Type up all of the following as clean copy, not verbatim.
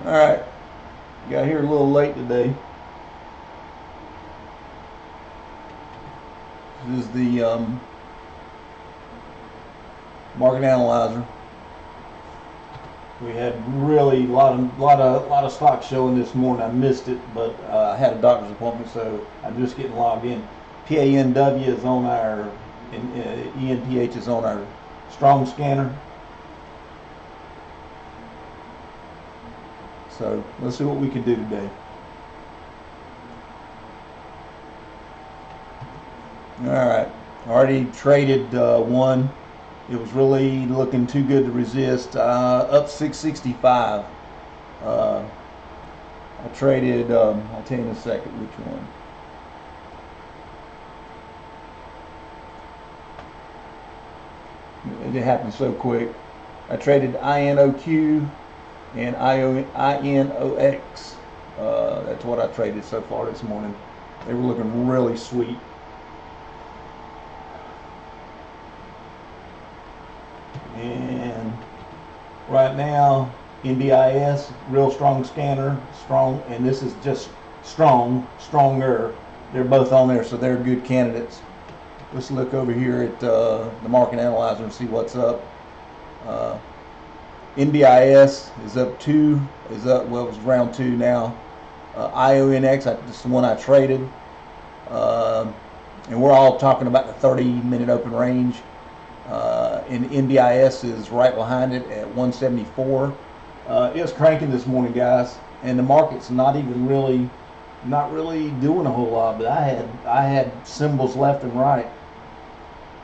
Alright, got here a little late today. This is the market analyzer. We had really a lot of stocks showing this morning. I missed it, but I had a doctor's appointment, so I'm just getting logged in. PANW is on our, ENPH is on our strong scanner. So let's see what we can do today. Alright, already traded one. It was really looking too good to resist. Up 665. I traded, I'll tell you in a second which one. It happened so quick. I traded INOQ and INOX. That's what I traded so far this morning. They were looking really sweet. And right now, NDIS, real strong scanner, strong, and this is just stronger. They're both on there, so they're good candidates. Let's look over here at the market analyzer and see what's up. NDIS is up 2, well, it's round 2 now. IONX, this is the one I traded. And we're all talking about the 30-minute open range. And NDIS is right behind it at 174. It's cranking this morning, guys, and the market's not really doing a whole lot. But I had symbols left and right.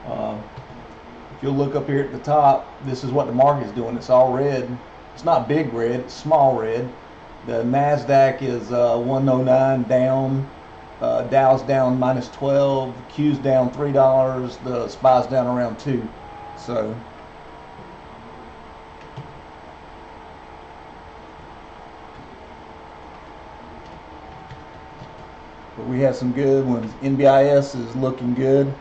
If you'll look up here at the top, this is what the market's doing. It's all red. It's not big red, it's small red. The NASDAQ is 109 down. Dow's down -12. Q's down $3. The SPY's down around 2. So but we have some good ones. NBIS is looking good.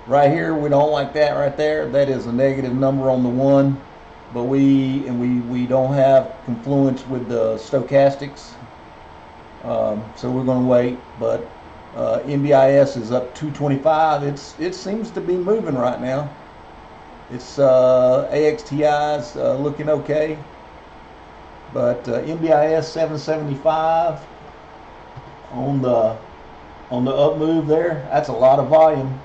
Right here, we don't like that right there. That is a negative number on the 1. But we don't have confluence with the stochastics. So we're going to wait. But NBIS is up 225. It seems to be moving right now. It's AXTI's looking okay, but NBIS 775 on the up move there. That's a lot of volume.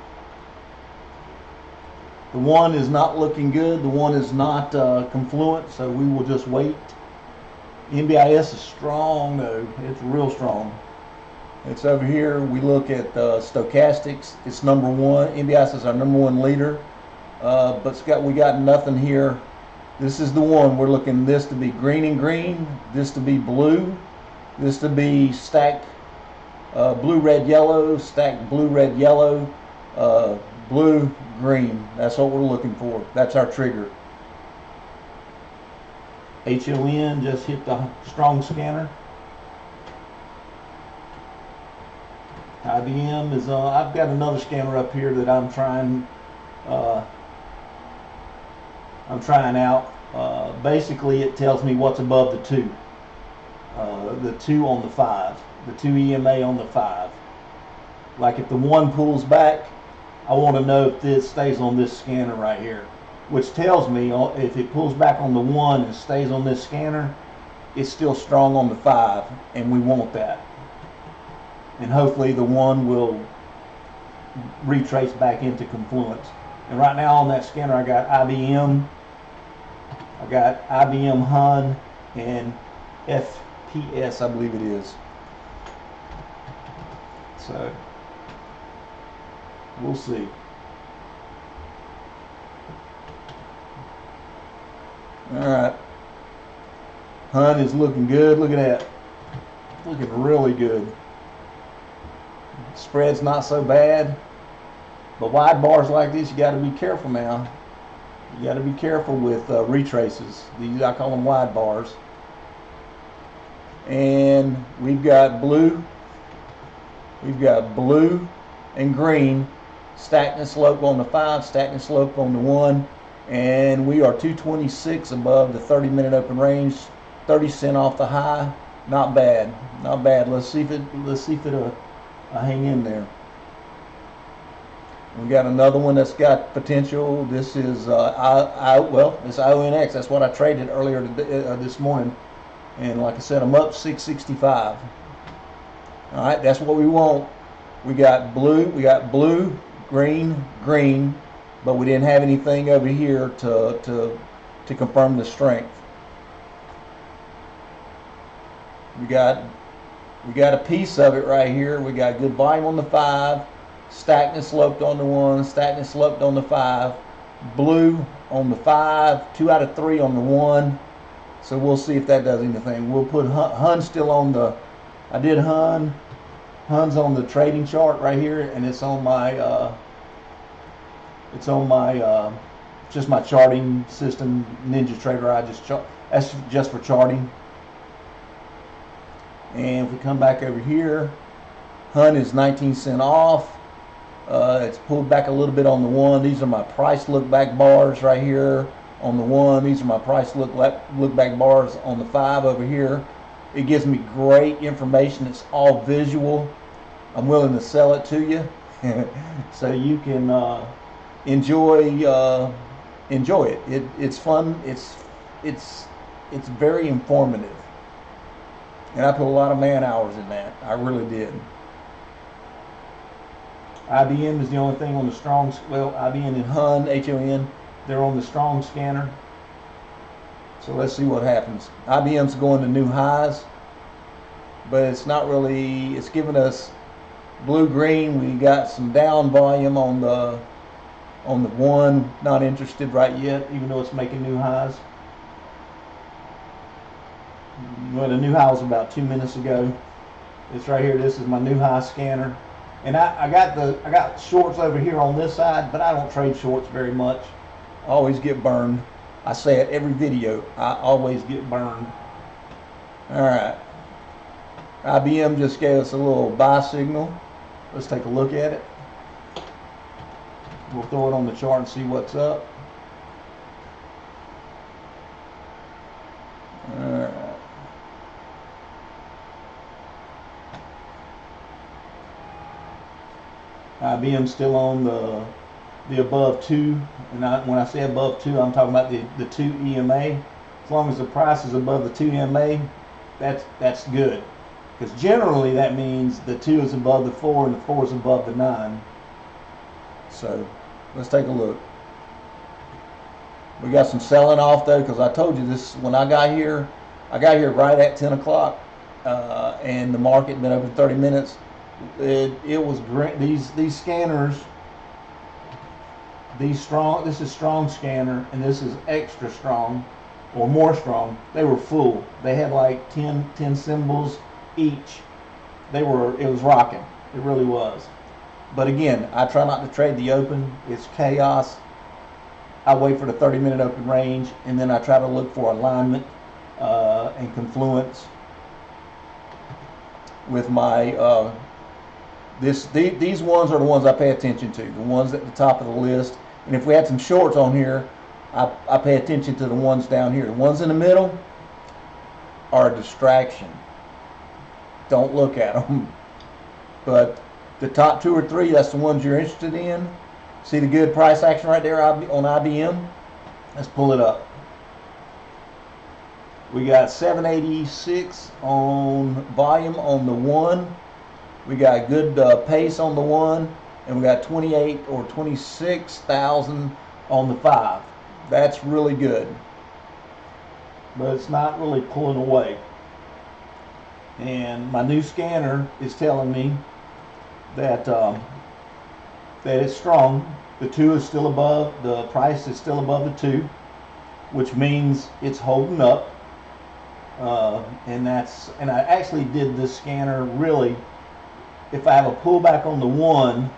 The 1 is not looking good. The 1 is not confluent, so we will just wait. NBIS is strong though. It's real strong. It's over here. We look at stochastics. It's number 1. NBIS is our number 1 leader. But we got nothing here. This is the one we're looking. This to be green and green. This to be blue. This to be stacked blue, red, yellow. Stacked blue, red, yellow. Blue, green. That's what we're looking for. That's our trigger. HON just hit the strong scanner. IBM is. I've got another scanner up here that I'm trying out. Basically, it tells me what's above the 2. The 2 on the 5. The 2 EMA on the 5. Like if the 1 pulls back, I want to know if this stays on this scanner right here. Which tells me if it pulls back on the 1 and stays on this scanner, it's still strong on the 5. And we want that. And hopefully the 1 will retrace back into confluence. And right now on that scanner, I got IBM, HUN, and FPS, I believe it is. So we'll see. All right, HUN is looking good. Look at that, looking really good. Spread's not so bad. But wide bars like this, you got to be careful now. You got to be careful with retraces. These, I call them wide bars. And we've got blue and green, stacked and slope on the 5, stacked and slope on the 1, and we are 226 above the 30-minute open range. 30 cents off the high. Not bad, not bad. Let's see if it'll hang in there. We got another one that's got potential. This is it's IONX. That's what I traded earlier today, this morning, and like I said, I'm up 665. All right, that's what we want. We got blue, green, but we didn't have anything over here to confirm the strength. We got a piece of it right here. We got good volume on the 5, stacked and sloped on the 1, stacked and sloped on the 5, blue on the 5, 2 out of 3 on the 1. So we'll see if that does anything. We'll put Hun still on the. I did Hun's on the trading chart right here, and it's on my just my charting system, NinjaTrader. That's just for charting. And if we come back over here, Hun is 19 cents off. It's pulled back a little bit on the 1. These are my price look back bars right here on the 1. These are my price look back bars on the 5 over here. It gives me great information. It's all visual. I'm willing to sell it to you so you can enjoy it. It's fun. It's very informative. And I put a lot of man hours in that. I really did. IBM is the only thing on the strong. Well, IBM and Hun, HON, they're on the strong scanner. So let's see what happens. IBM's going to new highs, but it's not really. It's giving us blue-green. We got some down volume on the 1. Not interested right yet, even though it's making new highs. Well, the new high was about 2 minutes ago. It's right here. This is my new high scanner, and I got shorts over here on this side, but I don't trade shorts very much. I always get burned. I say it every video. I always get burned. All right. IBM just gave us a little buy signal. Let's take a look at it. We'll throw it on the chart and see what's up. All right. IBM still on the above 2, and when I say above 2, I'm talking about the 2 EMA. As long as the price is above the 2 EMA, that's good, because generally that means the 2 is above the 4 and the 4 is above the 9. So let's take a look. We got some selling off though, because I told you this when I got here right at 10 o'clock, and the market had been open 30 minutes. It was great. These scanners, this is strong scanner, and this is extra strong or more strong. They were full. They had like 10 symbols each. It was rocking. It really was. But again, I try not to trade the open. It's chaos. I wait for the 30-minute open range, and then I try to look for alignment and confluence with my these ones are the ones I pay attention to, the ones at the top of the list. And if we had some shorts on here, I pay attention to the ones down here. The ones in the middle are a distraction. Don't look at them. But the top 2 or 3, that's the ones you're interested in. See the good price action right there on IBM? Let's pull it up. We got 786 on volume on the 1. We got good pace on the 1, and we got 28 or 26,000 on the 5. That's really good, but it's not really pulling away. And my new scanner is telling me that it's strong. The 2 is still above. The price is still above the 2, which means it's holding up. And I actually did this scanner really. If I have a pullback on the 1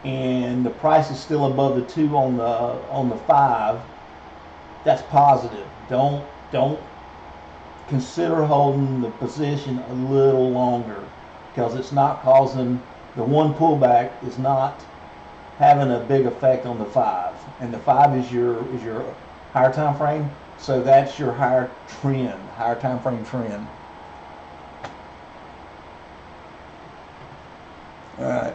and the price is still above the 2 on the 5, that's positive. Don't consider holding the position a little longer, because it's not causing the 1 pullback is not having a big effect on the 5, and the 5 is your higher time frame. So that's your higher trend, higher time frame trend. All right.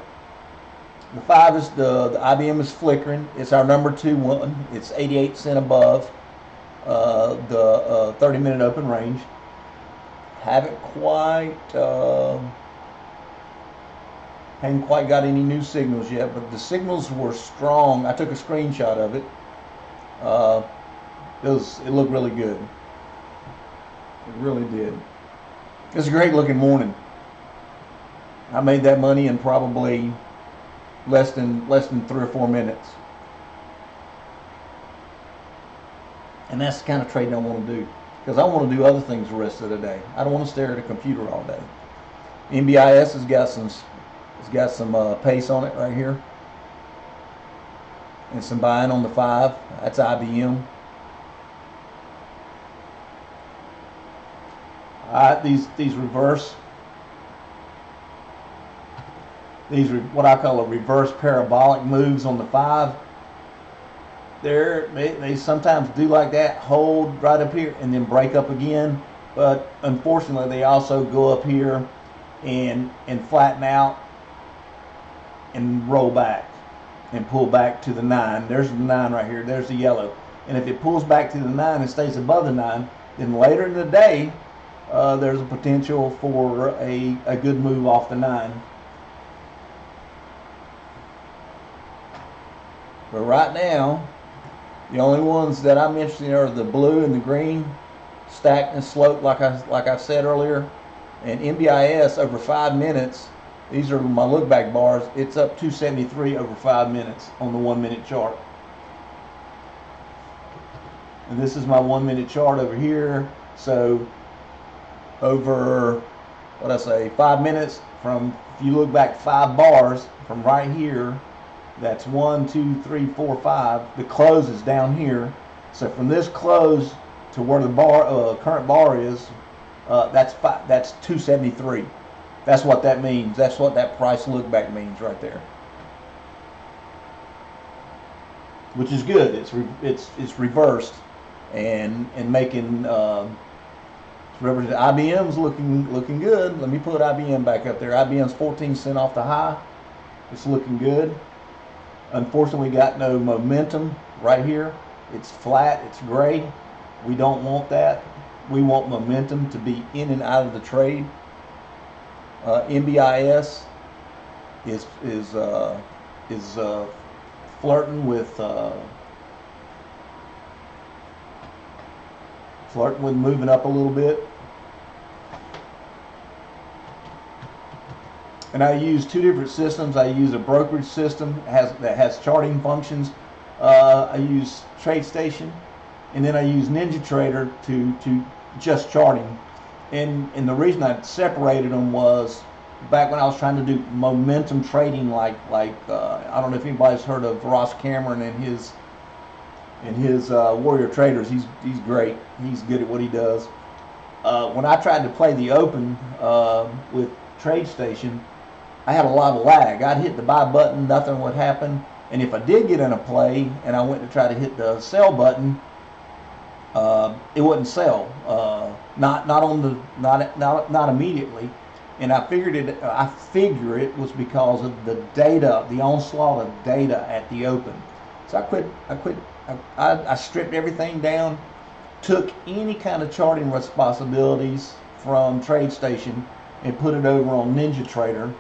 The 5 is the IBM is flickering. It's our number 2 one. It's 88 cent above the 30-minute open range. Haven't quite got any new signals yet, but the signals were strong. I took a screenshot of it. It looked really good. It really did. It's a great looking morning. I made that money in probably less than 3 or 4 minutes. And that's the kind of trading I want to do, because I want to do other things the rest of the day. I don't want to stare at a computer all day. NBIS has got some pace on it right here, and some buying on the 5. That's IBM. These reverse. These are what I call a reverse parabolic moves on the 5. They sometimes do like that, hold right up here and then break up again. But unfortunately, they also go up here and flatten out and roll back and pull back to the 9. There's the 9 right here. There's the yellow. And if it pulls back to the 9 and stays above the 9, then later in the day, there's a potential for a good move off the 9. But right now, the only ones that I'm interested in are the blue and the green, stacked and sloped, like I said earlier. And NBIS over 5 minutes, these are my look back bars. It's up 273 over 5 minutes on the 1 minute chart. And this is my 1 minute chart over here. So over, 5 minutes from, if you look back 5 bars from right here, that's 1, 2, 3, 4, 5. The close is down here. So from this close to where the current bar is, that's 273. That's what that means. That's what that price look back means right there. Which is good. It's reversed and making IBM's looking good. Let me put IBM back up there. IBM's 14 cent off the high. It's looking good. Unfortunately, we got no momentum right here. It's flat, it's gray. We don't want that. We want momentum to be in and out of the trade. NBIS is flirting with moving up a little bit. And I use 2 different systems. I use a brokerage system that has charting functions. I use TradeStation, and then I use NinjaTrader to just charting. And the reason I separated them was back when I was trying to do momentum trading, like I don't know if anybody's heard of Ross Cameron and his Warrior Traders. He's great. He's good at what he does. When I tried to play the open with TradeStation, I had a lot of lag. I'd hit the buy button, nothing would happen. And if I did get in a play and I went to try to hit the sell button, it wouldn't sell. Not immediately. And I figure it was because of the data, the onslaught of data at the open. So I stripped everything down, took any kind of charting responsibilities from TradeStation and put it over on NinjaTrader.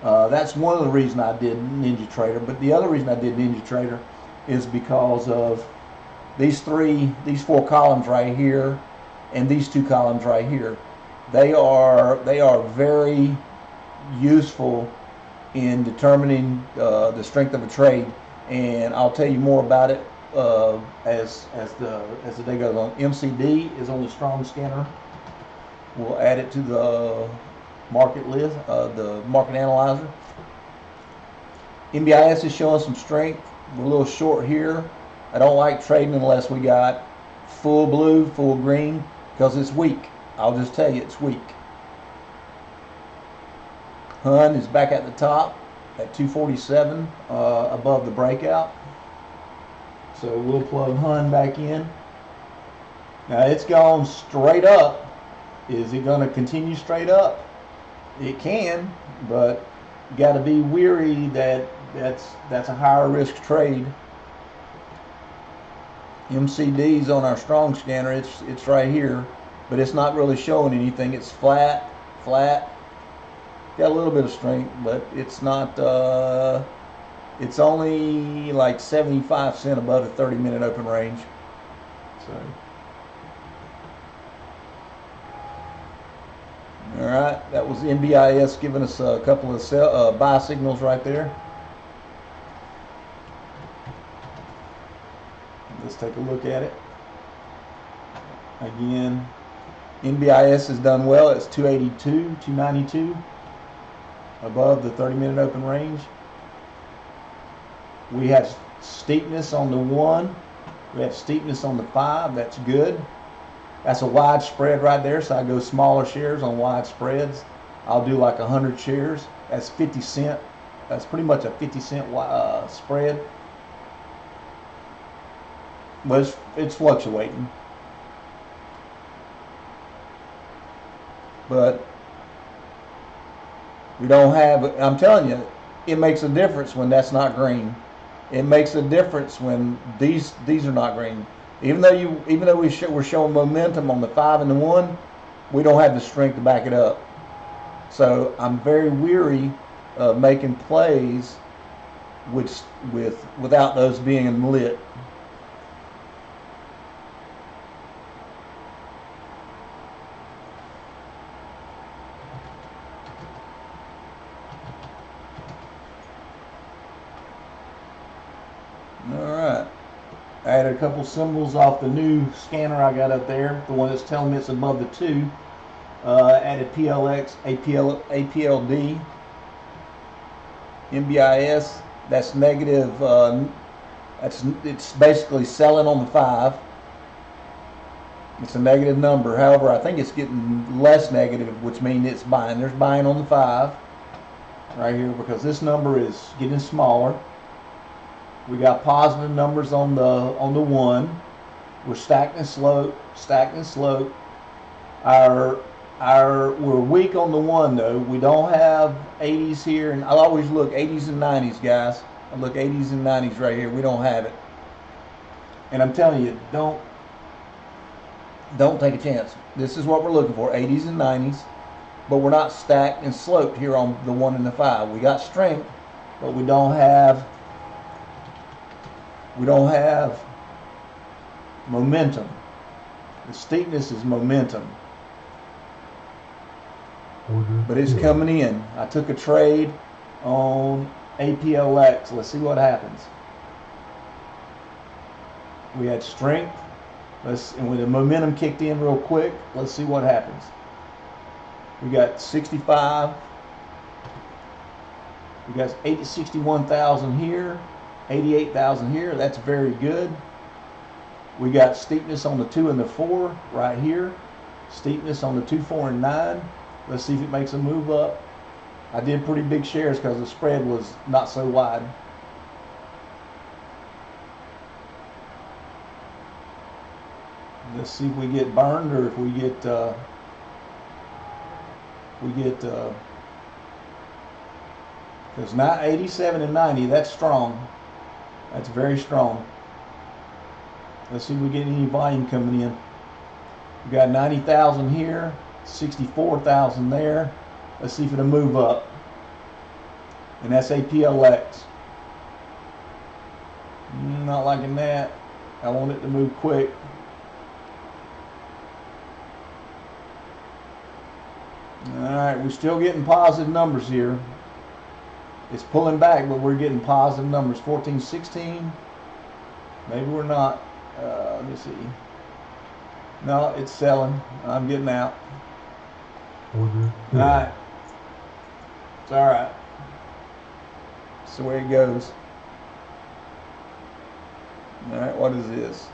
That's one of the reasons I did NinjaTrader. But the other reason I did NinjaTrader is because of these 4 columns right here, and these 2 columns right here. They are very useful in determining the strength of a trade, and I'll tell you more about it as the day goes on. MCD is on the strong scanner. We'll add it to the market list, the market analyzer. NBIS is showing some strength. We're a little short here. I don't like trading unless we got full blue, full green, because it's weak. I'll just tell you, it's weak. HUN is back at the top at 247 above the breakout. So we'll plug HUN back in. Now it's gone straight up. Is it going to continue straight up? It can, but you got to be weary that that's a higher risk trade. MCD's on our strong scanner. It's right here, but it's not really showing anything. It's flat. Got a little bit of strength, but it's not. It's only like 75 cents above the 30-minute open range. So. All right, that was NBIS giving us a couple of buy signals right there. Let's take a look at it. Again, NBIS has done well. It's 282, 292 above the 30-minute open range. We have steepness on the 1. We have steepness on the 5. That's good. That's a wide spread right there, so I go smaller shares on wide spreads. I'll do like 100 shares. That's 50 cent. That's pretty much a 50 cent spread. But it's fluctuating. But we don't have, I'm telling you, it makes a difference when that's not green. It makes a difference when these are not green. Even though we're showing momentum on the 5 and the 1, we don't have the strength to back it up. So I'm very weary of making plays without those being lit. All right. I added a couple symbols off the new scanner I got up there, the one that's telling me it's above the 2. Added PLX, APLD, NBIS. That's negative. It's basically selling on the 5. It's a negative number. However, I think it's getting less negative, which means it's buying. There's buying on the 5 right here because this number is getting smaller. We got positive numbers on the 1. We're stacked and slope. We're weak on the 1 though. We don't have 80s here, and I'll always look 80s and 90s, guys. I look 80s and 90s right here. We don't have it, and I'm telling you, don't take a chance. This is what we're looking for: 80s and 90s. But we're not stacked and sloped here on the 1 and the 5. We got strength, but we don't have momentum. The steepness is momentum. But it's coming in. I took a trade on APLX. Let's see what happens. We had strength. And when the momentum kicked in real quick, let's see what happens. We got 65. We got 61,000 here. 88,000 here. That's very good. We got steepness on the 2 and the 4 right here. Steepness on the 2, 4, and 9. Let's see if it makes a move up. I did pretty big shares because the spread was not so wide. Let's see if we get burned or if we get because 87 and 90, that's strong. That's very strong. Let's see if we get any volume coming in. We got 90,000 here, 64,000 there. Let's see if it'll move up. And that's APLX. Not liking that. I want it to move quick. Alright, we're still getting positive numbers here. It's pulling back, but we're getting positive numbers. 14, 16. Maybe we're not. Let me see. No, it's selling. I'm getting out. Alright. It's alright. That's the way it goes. Alright, what is this?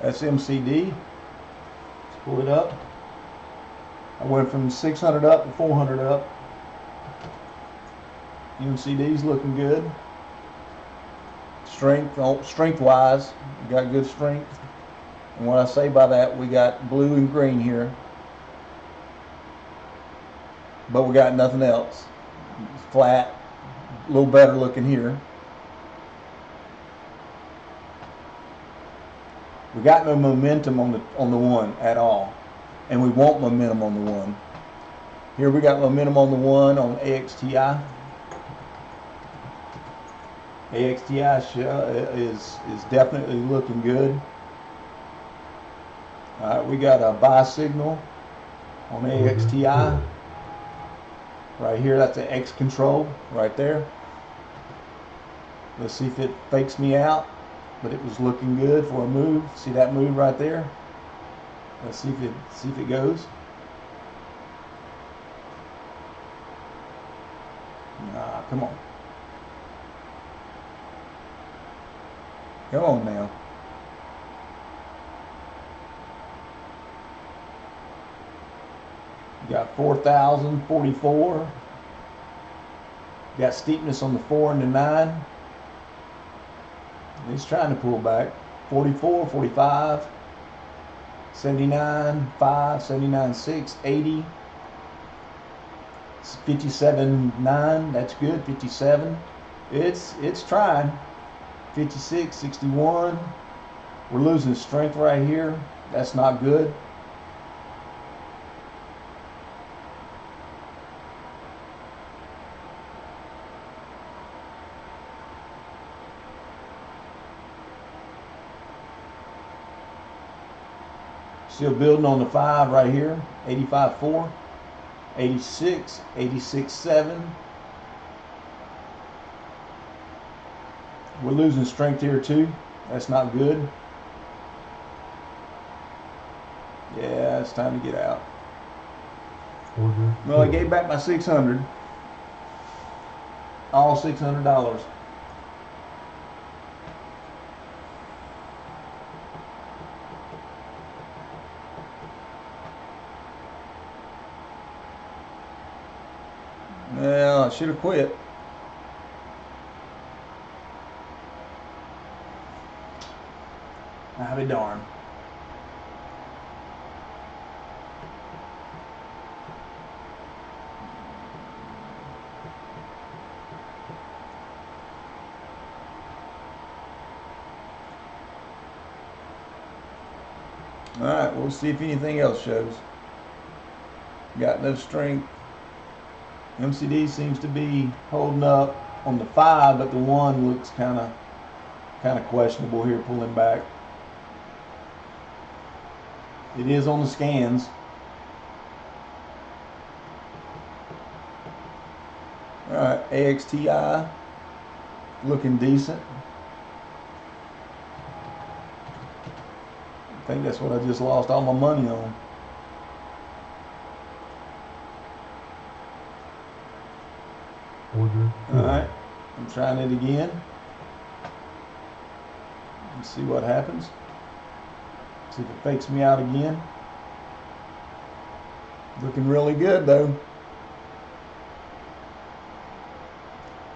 That's MCD. Let's pull it up. I went from 600 up to 400 up. MCD's looking good. Strength-wise, got good strength. And what I say by that, we got blue and green here, but we got nothing else. It's flat, a little better looking here. We got no momentum on the one at all, and we want momentum on the one. Here we got momentum on the one on AXTI. AXTI is definitely looking good. All right, we got a buy signal on AXTI. Right here, that's an X control right there. Let's see if it fakes me out, but it was looking good for a move. See that move right there? Let's see if it goes. Nah, come on. Come on now. Got 4,044. Got steepness on the 4 and the 9. He's trying to pull back. 44, 45, 79, 5, 79, 6, 80, 57, 9. That's good. 57. It's trying. 56, 61. We're losing strength right here. That's not good. Still building on the 5 right here. 85.4, 86, 86.7. We're losing strength here too. That's not good. Yeah, it's time to get out. Well, I gave back my 600. All $600. Well, I should have quit. I'll be darned. Alright, we'll see if anything else shows. Got no strength. MCD seems to be holding up on the 5, but the 1 looks kind of questionable here, pulling back. It is on the scans. Alright, AXTI looking decent. I think that's what I just lost all my money on. Alright, I'm trying it again. Let's see what happens. See if it fakes me out again. Looking really good though.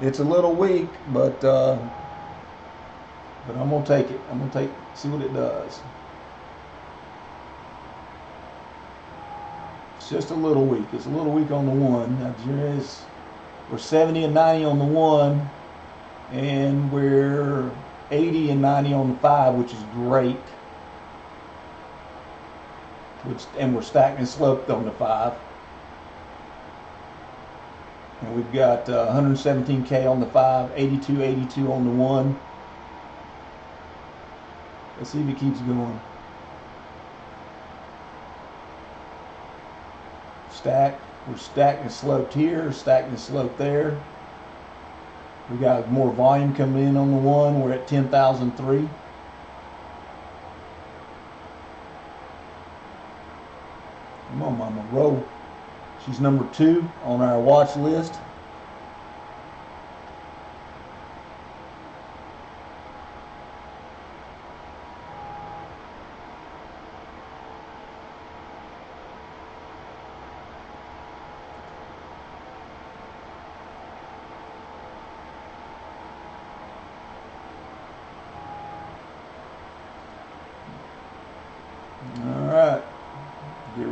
It's a little weak, but I'm gonna take it. I'm gonna see what it does. It's just a little weak. It's a little weak on the 1. Now, we're 70 and 90 on the 1, and we're 80 and 90 on the 5, which is great. And we're stacked and sloped on the 5. And we've got 117K on the 5, 82, 82 on the 1. Let's see if it keeps going. Stacked. We're stacked and sloped here, stacked and sloped there. We got more volume coming in on the 1. We're at 10,003. Come on, mama, roll. She's number 2 on our watch list.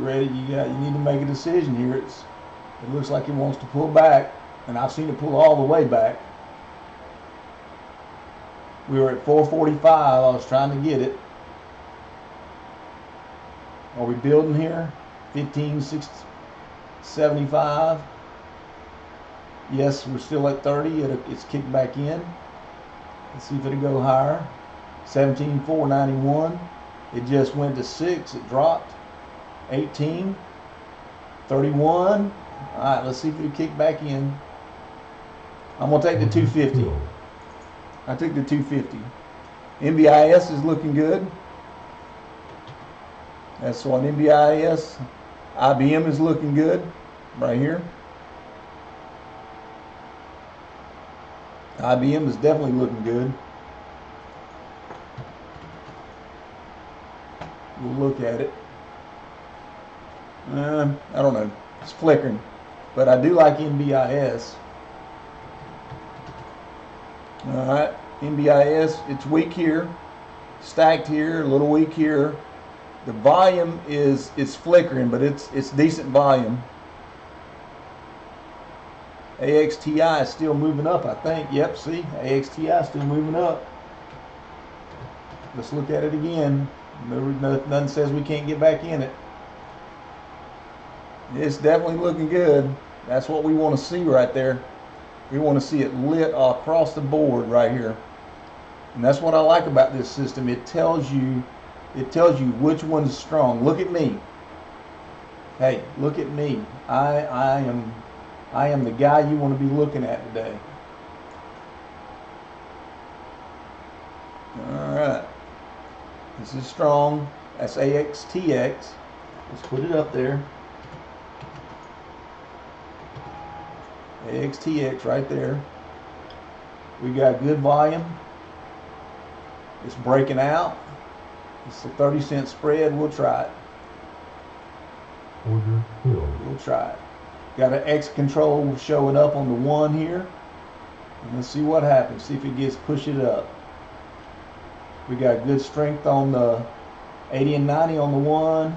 ready. You need to make a decision here. It looks like it wants to pull back, and I've seen it pull all the way back. We were at 445. I was trying to get it. Are we building here? 15,675. Yes, we're still at 30. It's kicked back in. Let's see if it'll go higher. 17,491. It just went to 6. It dropped. 18. 31. All right, let's see if it'll kick back in. I'm going to take the 250. I took the 250. NBIS is looking good. That's on NBIS. IBM is looking good right here. IBM is definitely looking good. We'll look at it. I don't know. It's flickering. But I do like NBIS. Alright, NBIS, it's weak here, stacked here, a little weak here. The volume it's flickering, but it's decent volume. AXTI is still moving up, I think. Yep, see, AXTI is still moving up. Let's look at it again. Nothing says we can't get back in it. It's definitely looking good. That's what we want to see right there. We want to see it lit across the board right here. And that's what I like about this system. It tells you which one's strong. Look at me. Hey, look at me. I am the guy you want to be looking at today. Alright. This is strong. That's AXTX. Let's put it up there. AXTX right there. We got good volume. It's breaking out. It's a 30-cent spread. We'll try it. Order filled. We'll try it. Got an X control showing up on the 1 here. And let's see what happens. See if it gets push it up. We got good strength on the 80 and 90 on the 1.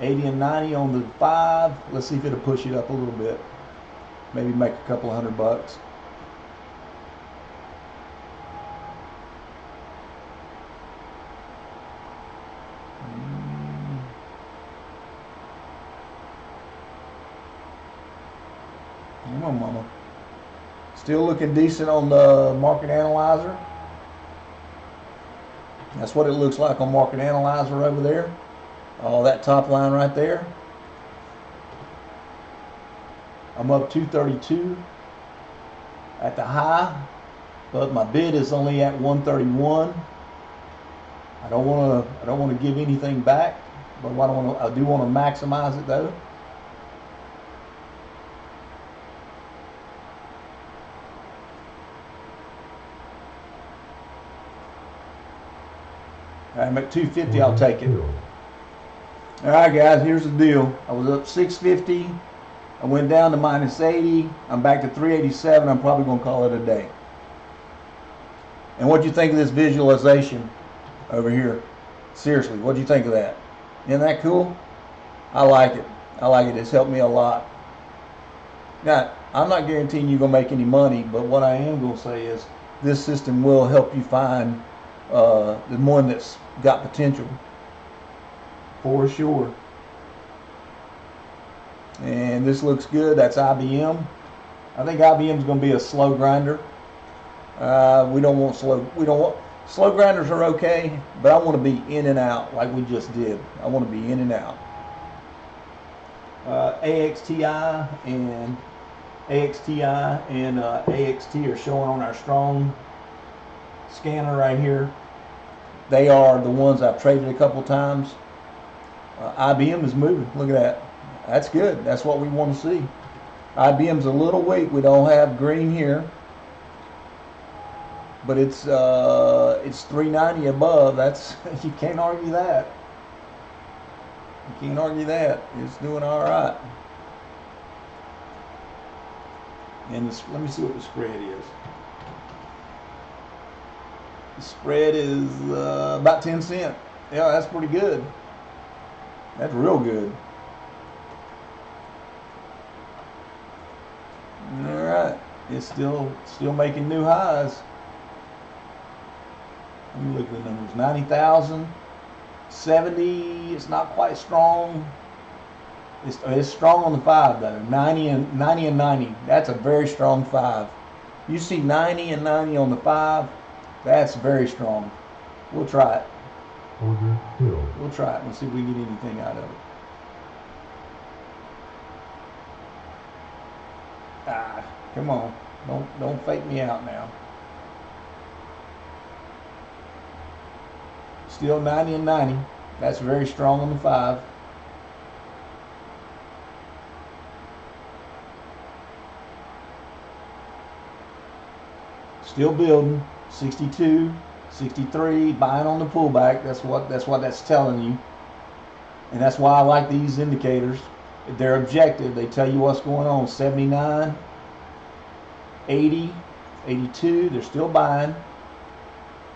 80 and 90 on the 5. Let's see if it'll push it up a little bit. Maybe make a couple $100. Come on, mama. Still looking decent on the market analyzer. That's what it looks like on market analyzer over there. Oh, that top line right there. I'm up 232 at the high, but my bid is only at 131. I don't want to give anything back, but I do want to maximize it though. I'm at 250. I'll take it. All right, guys. Here's the deal. I was up 650. I went down to minus 80. I'm back to 387. I'm probably going to call it a day. And what do you think of this visualization over here? Seriously, what do you think of that? Isn't that cool? I like it. I like it. It's helped me a lot. Now, I'm not guaranteeing you're going to make any money, but what I am going to say is this system will help you find the one that's got potential. For sure. And this looks good. That's IBM. I think IBM is going to be a slow grinder. We don't want slow grinders are okay, but I want to be in and out like we just did. I want to be in and out. AXTI and AXT are showing on our strong scanner right here. They are the ones I've traded a couple times. IBM is moving. Look at that. That's good. That's what we want to see. IBM's a little weak. We don't have green here, but it's 390 above. That's you can't argue that. You can't argue that. It's doing all right. And let me see what the spread is. The spread is about 10 cents. Yeah, that's pretty good. That's real good. All right, it's still making new highs. Let me look at the numbers. 90,000, 70. It's not quite strong. It's strong on the 5 though. 90 and 90. That's a very strong 5. You see 90 and 90 on the 5. That's very strong. We'll try it. Order filled. We'll try it. We'll see if we can get anything out of it. Ah, come on. Don't fake me out now. Still 90 and 90. That's very strong on the 5. Still building. 62, 63, buying on the pullback. That's what that's telling you. And that's why I like these indicators. They're objective. They tell you what's going on. 79, 80, 82. They're still buying.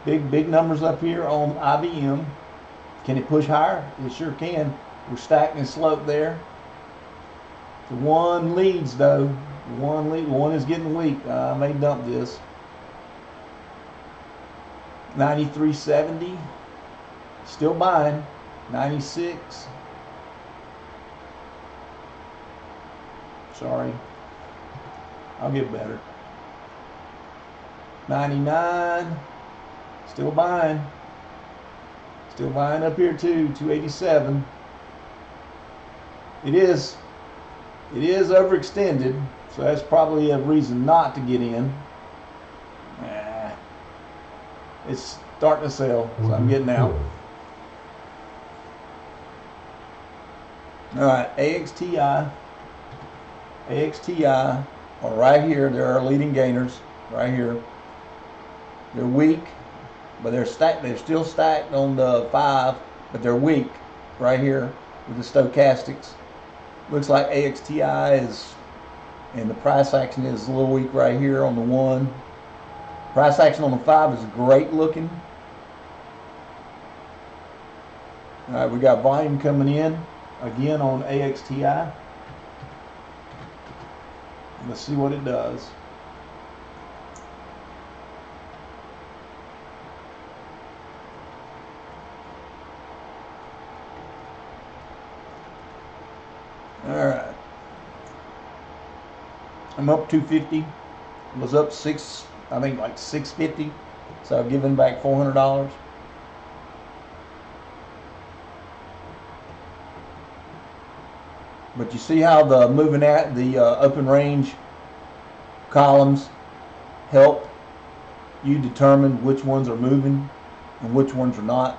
Big numbers up here on IBM. Can it push higher? It sure can. We're stacking slope there. The one leads though. One is getting weak. I may dump this. 93.70. Still buying. 96. Sorry. I'll get better. 99. Still buying. Still buying up here too. 287. It is overextended, so that's probably a reason not to get in. It's starting to sell, so I'm getting out. All right, AXTI are right here. They're our leading gainers right here. They're weak, but they're stacked. They're still stacked on the 5, but they're weak right here with the stochastics. Looks like AXTI is, and the price action is a little weak right here on the 1. Price action on the 5 is great looking. All right, we got volume coming in again on AXTI. Let's see what it does. All right. I'm up 250. Was up I think like 650. So I've given back $400. But you see how the moving at the open range columns help you determine which ones are moving and which ones are not.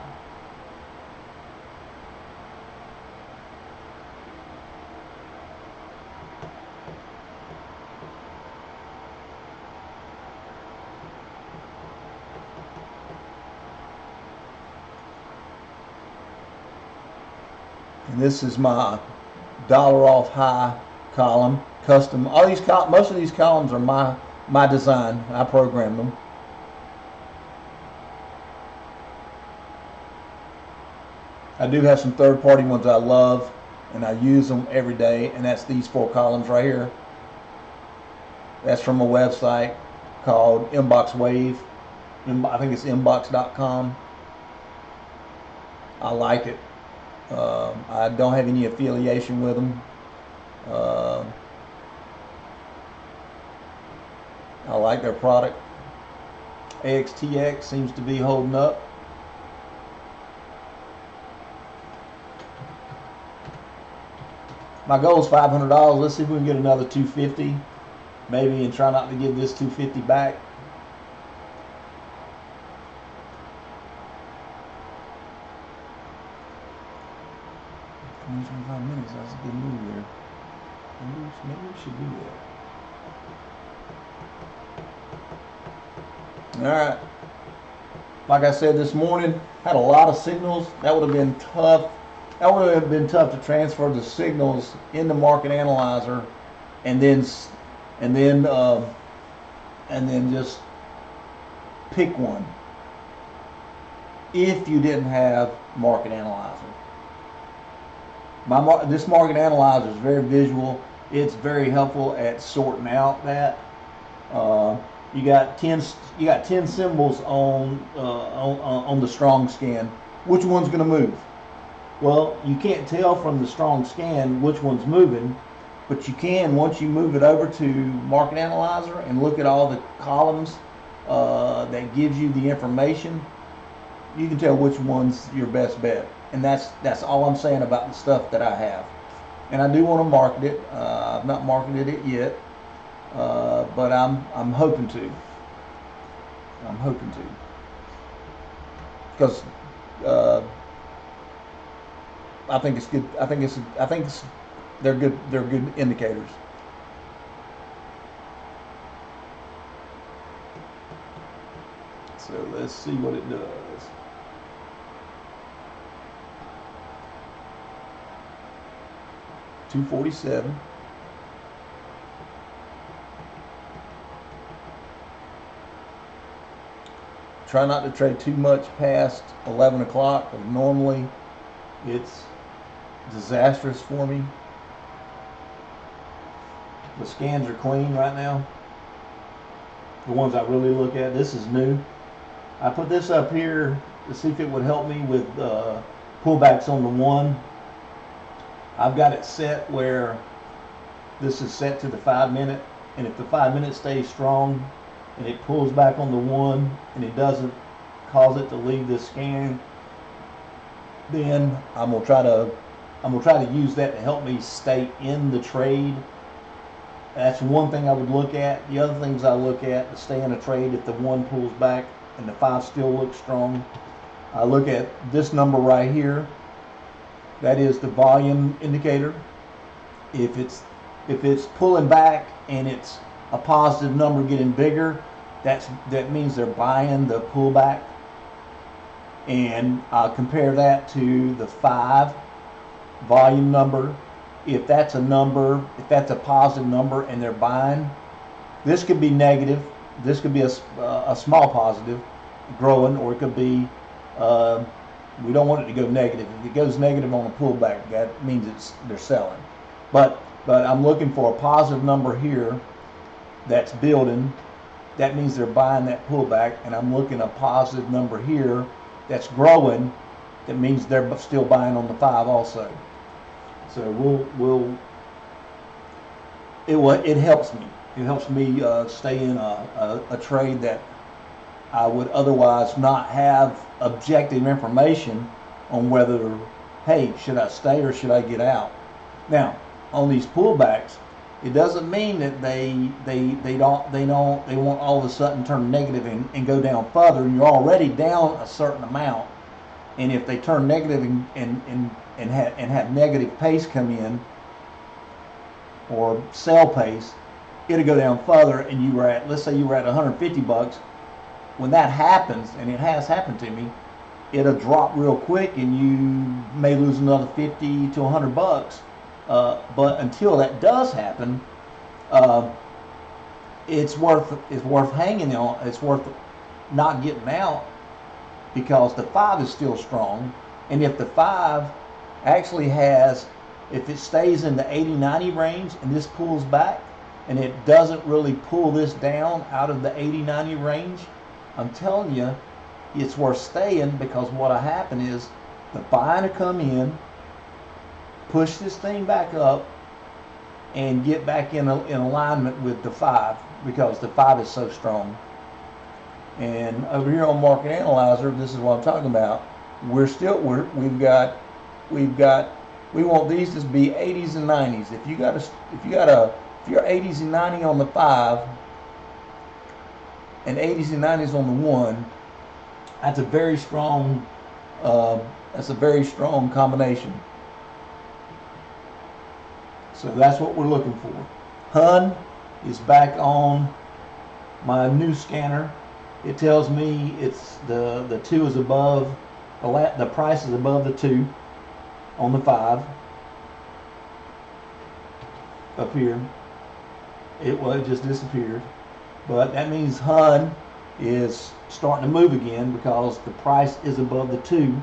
And this is my dollar off high column, custom. All these most of these columns are my design. I programmed them. I do have some third-party ones I love, and I use them every day. And that's these 4 columns right here. That's from a website called Inbox Wave. I think it's inbox.com. I like it. I don't have any affiliation with them. I like their product. AXTX seems to be holding up. My goal is $500. Let's see if we can get another 250, maybe, and try not to give this 250 back. In 25 minutes, that's a good move there. Maybe we should do that. All right. Like I said this morning, had a lot of signals. That would have been tough. That would have been tough to transfer the signals in the market analyzer, and then just pick one. If you didn't have market analyzer. This market analyzer is very visual. It's very helpful at sorting out that. Uh, you got 10 symbols on the strong scan. Which one's going to move? Well, you can't tell from the strong scan which one's moving, but you can once you move it over to Market Analyzer and look at all the columns that gives you the information. You can tell which one's your best bet, and that's all I'm saying about the stuff that I have. And I do want to market it. I've not marketed it yet, but I'm hoping to. I'm hoping to, because I think it's good. I think they're good. They're good indicators. So let's see what it does. $247. Try not to trade too much past 11 o'clock. Normally, it's disastrous for me. The scans are clean right now. The ones I really look at. This is new. I put this up here to see if it would help me with pullbacks on the one. I've got it set where this is set to the 5 minute, and if the 5 minute stays strong and it pulls back on the one and it doesn't cause it to leave this scan, then I'm gonna try to use that to help me stay in the trade. That's one thing I would look at. The other things I look at to stay in a trade, if the one pulls back and the 5 still looks strong, I look at this number right here. That is the volume indicator. If it's pulling back and it's a positive number getting bigger, that means they're buying the pullback. And I'll compare that to the 5 volume number. If that's a positive number and they're buying, this could be negative. This could be a small positive growing, or it could be, we don't want it to go negative. If it goes negative on a pullback, that means they're selling. But I'm looking for a positive number here that's building. That means they're buying that pullback, and I'm looking at a positive number here that's growing. That means they're still buying on the 5 also. So it helps me. It helps me stay in a trade that I would otherwise not have objective information on whether, hey, should I stay or should I get out? Now, on these pullbacks, it doesn't mean that they won't all of a sudden turn negative and go down further. And you're already down a certain amount, and if they turn negative and have negative pace come in, or sell pace, it'll go down further, and you were at, let's say you were at 150 bucks. When that happens, and it has happened to me, it'll drop real quick, and you may lose another 50 to 100 bucks. But until that does happen, it's worth hanging on. It's worth not getting out, because the 5 is still strong, and if the 5 actually has, if it stays in the 80-90 range and this pulls back and it doesn't really pull this down out of the 80-90 range, I'm telling you, it's worth staying, because what'll happen is the buying will come in, push this thing back up, and get back in alignment with the 5, because the 5 is so strong. And over here on Market Analyzer, this is what I'm talking about. We want these to be 80s and 90s. If you're 80s and 90 on the 5 and 80s and 90s on the 1, that's a very strong combination. So that's what we're looking for. HUN is back on my new scanner. It tells me it's the 2 is above, the price is above the 2 on the 5 up here. It just disappeared, but that means HUN is starting to move again, because the price is above the 2,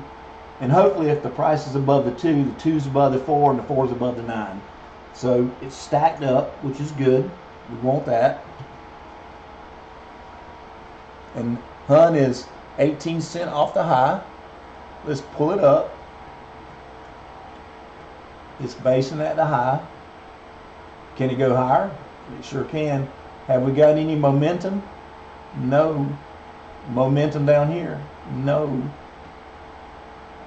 And hopefully if the price is above the 2, the 2's above the 4, and the 4's above the 9. So it's stacked up, which is good. We want that. And Hun is 18 cents off the high. Let's pull it up. It's basing at the high. Can it go higher? It sure can. Have we got any momentum? No. Momentum down here? No.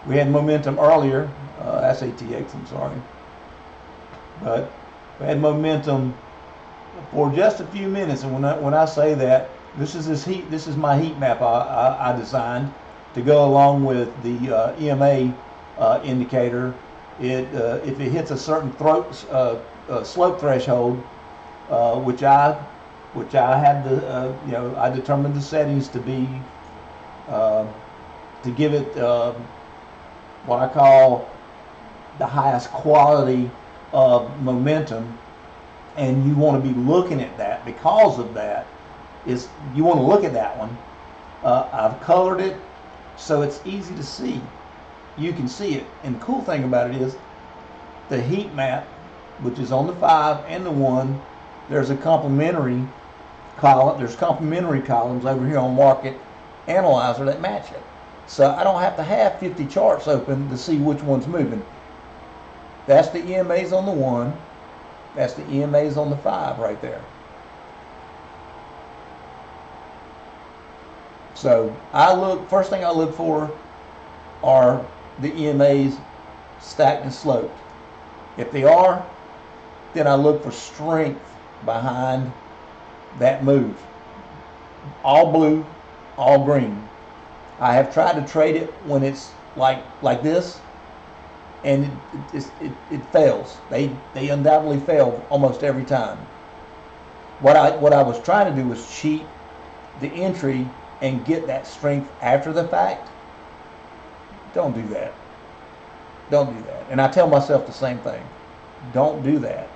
We had momentum earlier. That's ATX, I'm sorry. But we had momentum for just a few minutes. And when I say that, this is my heat map I designed to go along with the EMA indicator. If it hits a certain slope threshold, which I had the I determined the settings to be to give it what I call the highest quality of momentum, and you want to be looking at that. Because of that, is you want to look at that one. I've colored it so it's easy to see. You can see it, and the cool thing about it is the heat map, which is on the 5 and the 1. There's a complementary column. There's complementary columns over here on Market Analyzer that match it. So I don't have to have 50 charts open to see which one's moving. That's the EMAs on the 1. That's the EMAs on the 5 right there. So first thing I look for are the EMAs stacked and sloped. If they are, then I look for strength behind that move. All blue, all green. I have tried to trade it when it's like this, and it fails. They undoubtedly fail almost every time. What I was trying to do was cheat the entry and get that strength after the fact. Don't do that. Don't do that. And I tell myself the same thing. Don't do that.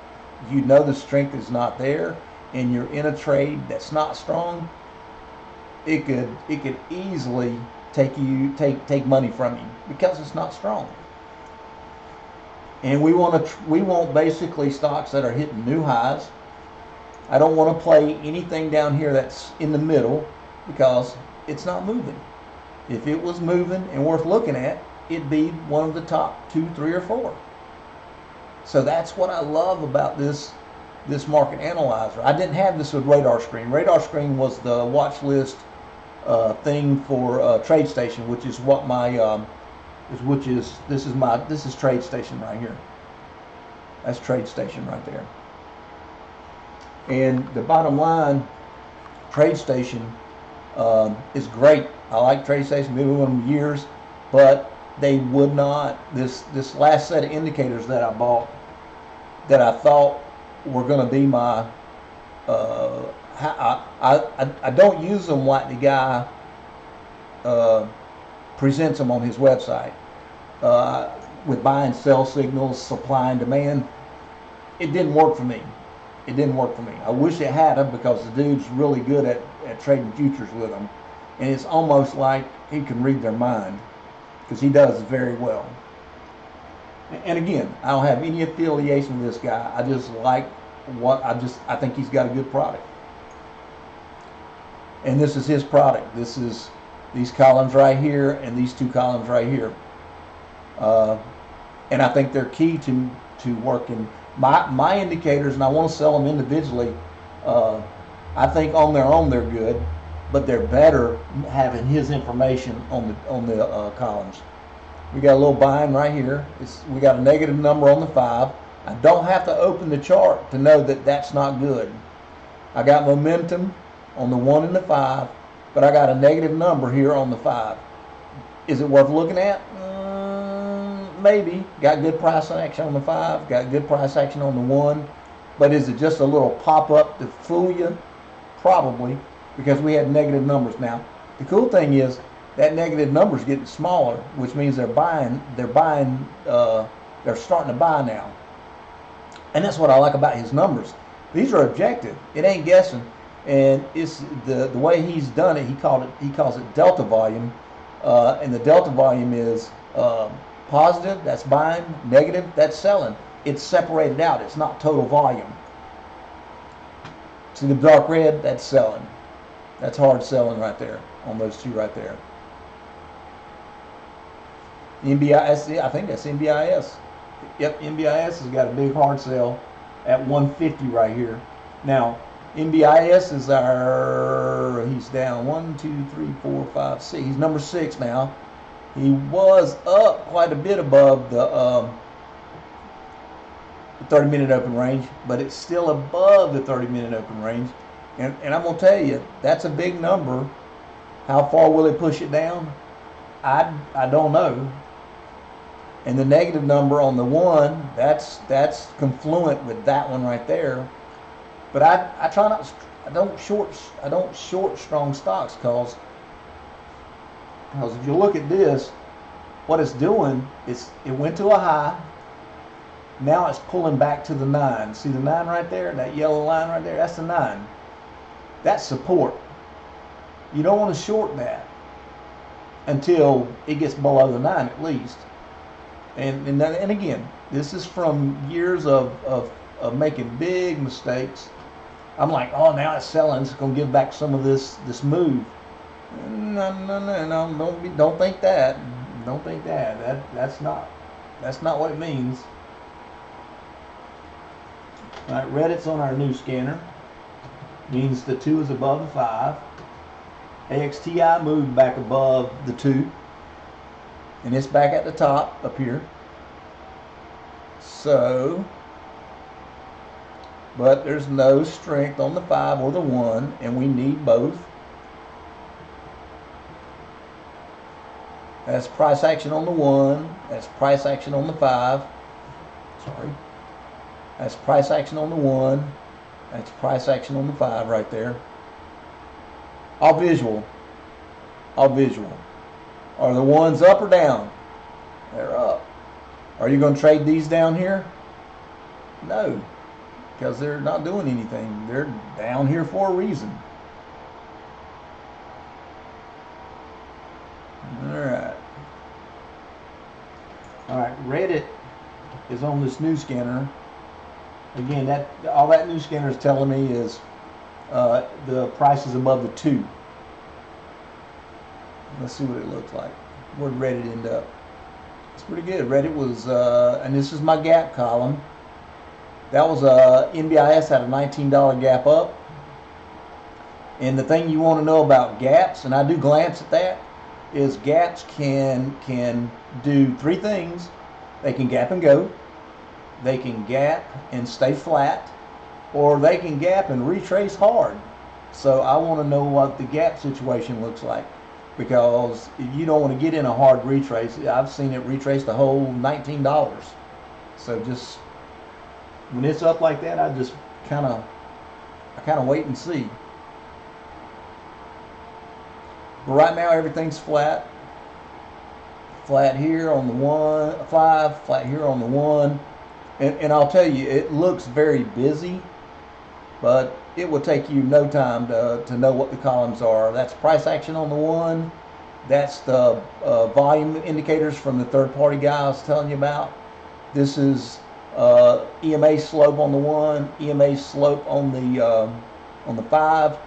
You know the strength is not there, and you're in a trade that's not strong. It could easily take money from you because it's not strong. And we want basically stocks that are hitting new highs. I don't want to play anything down here that's in the middle because it's not moving. If it was moving and worth looking at, it'd be one of the top 2, 3, or 4. So that's what I love about this market analyzer. I didn't have this with Radar Screen. Radar Screen was the watch list thing for TradeStation, which is what my this is TradeStation right here. That's TradeStation right there. And the bottom line, TradeStation is great. I like TradeStation. Been with them years, but they would not. This last set of indicators that I bought, that I thought were going to be my. I don't use them like the guy presents them on his website with buy and sell signals, supply and demand. It didn't work for me. It didn't work for me. I wish it had them because the dude's really good at trading futures with them. And it's almost like he can read their mind because he does very well. And again, I don't have any affiliation with this guy. I just like I think he's got a good product. And this is his product. This is these columns right here and these 2 columns right here. And I think they're key to working. My indicators, and I want to sell them individually. I think on their own they're good, but they're better having his information on the columns. We got a little buying right here. We got a negative number on the 5. I don't have to open the chart to know that that's not good. I got momentum on the 1 and the 5, but I got a negative number here on the 5. Is it worth looking at? Maybe. Got good price action on the 5, got good price action on the 1, but is it just a little pop-up to fool you? Probably, because we had negative numbers. Now, the cool thing is that negative number is getting smaller, which means they're starting to buy now. And that's what I like about his numbers. These are objective. It ain't guessing. And it's the way he's done it. He calls it delta volume, and the delta volume is Positive, that's buying. Negative, that's selling. It's separated out. It's not total volume. See the dark red? That's selling. That's hard selling right there on those two right there. NBIS, I think that's NBIS. Yep, NBIS has got a big hard sell at 150 right here. Now, NBIS is he's down 1, 2, 3, 4, 5, 6. He's number 6 now. He was up quite a bit above the 30-minute open range, but it's still above the 30-minute open range. And I'm going to tell you, that's a big number. How far will it push it down? I don't know. And the negative number on the 1, that's confluent with that one right there. But I try not. I don't short strong stocks because if you look at this, what it's doing is it went to a high. Now it's pulling back to the 9. See the 9 right there? That yellow line right there? That's the 9. That's support. You don't want to short that until it gets below the 9 at least. And again, this is from years of making big mistakes. I'm like, oh, now it's selling. It's going to give back some of this move. No. Don't think that. Don't think that. That's not what it means. All right, Reddit's on our new scanner. Means the 2 is above the 5. AXTI moved back above the 2. And it's back at the top up here. So, but there's no strength on the 5 or the 1, and we need both. That's price action on the 1. That's price action on the 5. Sorry. That's price action on the 1. That's price action on the 5 right there. All visual. All visual. Are the ones up or down? They're up. Are you going to trade these down here? No, because they're not doing anything. They're down here for a reason. Alright, Reddit is on this new scanner. Again, all that new scanner is telling me is the price is above the 2. Let's see what it looks like. Where'd Reddit end up? It's pretty good. Reddit was, and this is my gap column. That was NBIS had a $19 gap up. And the thing you want to know about gaps, and I do glance at that, is gaps can do 3 things. They can gap and go. They can gap and stay flat, or they can gap and retrace hard. So I want to know what the gap situation looks like, because you don't want to get in a hard retrace. I've seen it retrace the whole $19. So just when it's up like that, I just kind of wait and see. But right now everything's flat. Flat here on the 5, flat here on the 1. And I'll tell you, it looks very busy, but it will take you no time to know what the columns are. That's price action on the 1. That's the volume indicators from the third-party guy I was telling you about. This is EMA slope on the 1, EMA slope on the 5.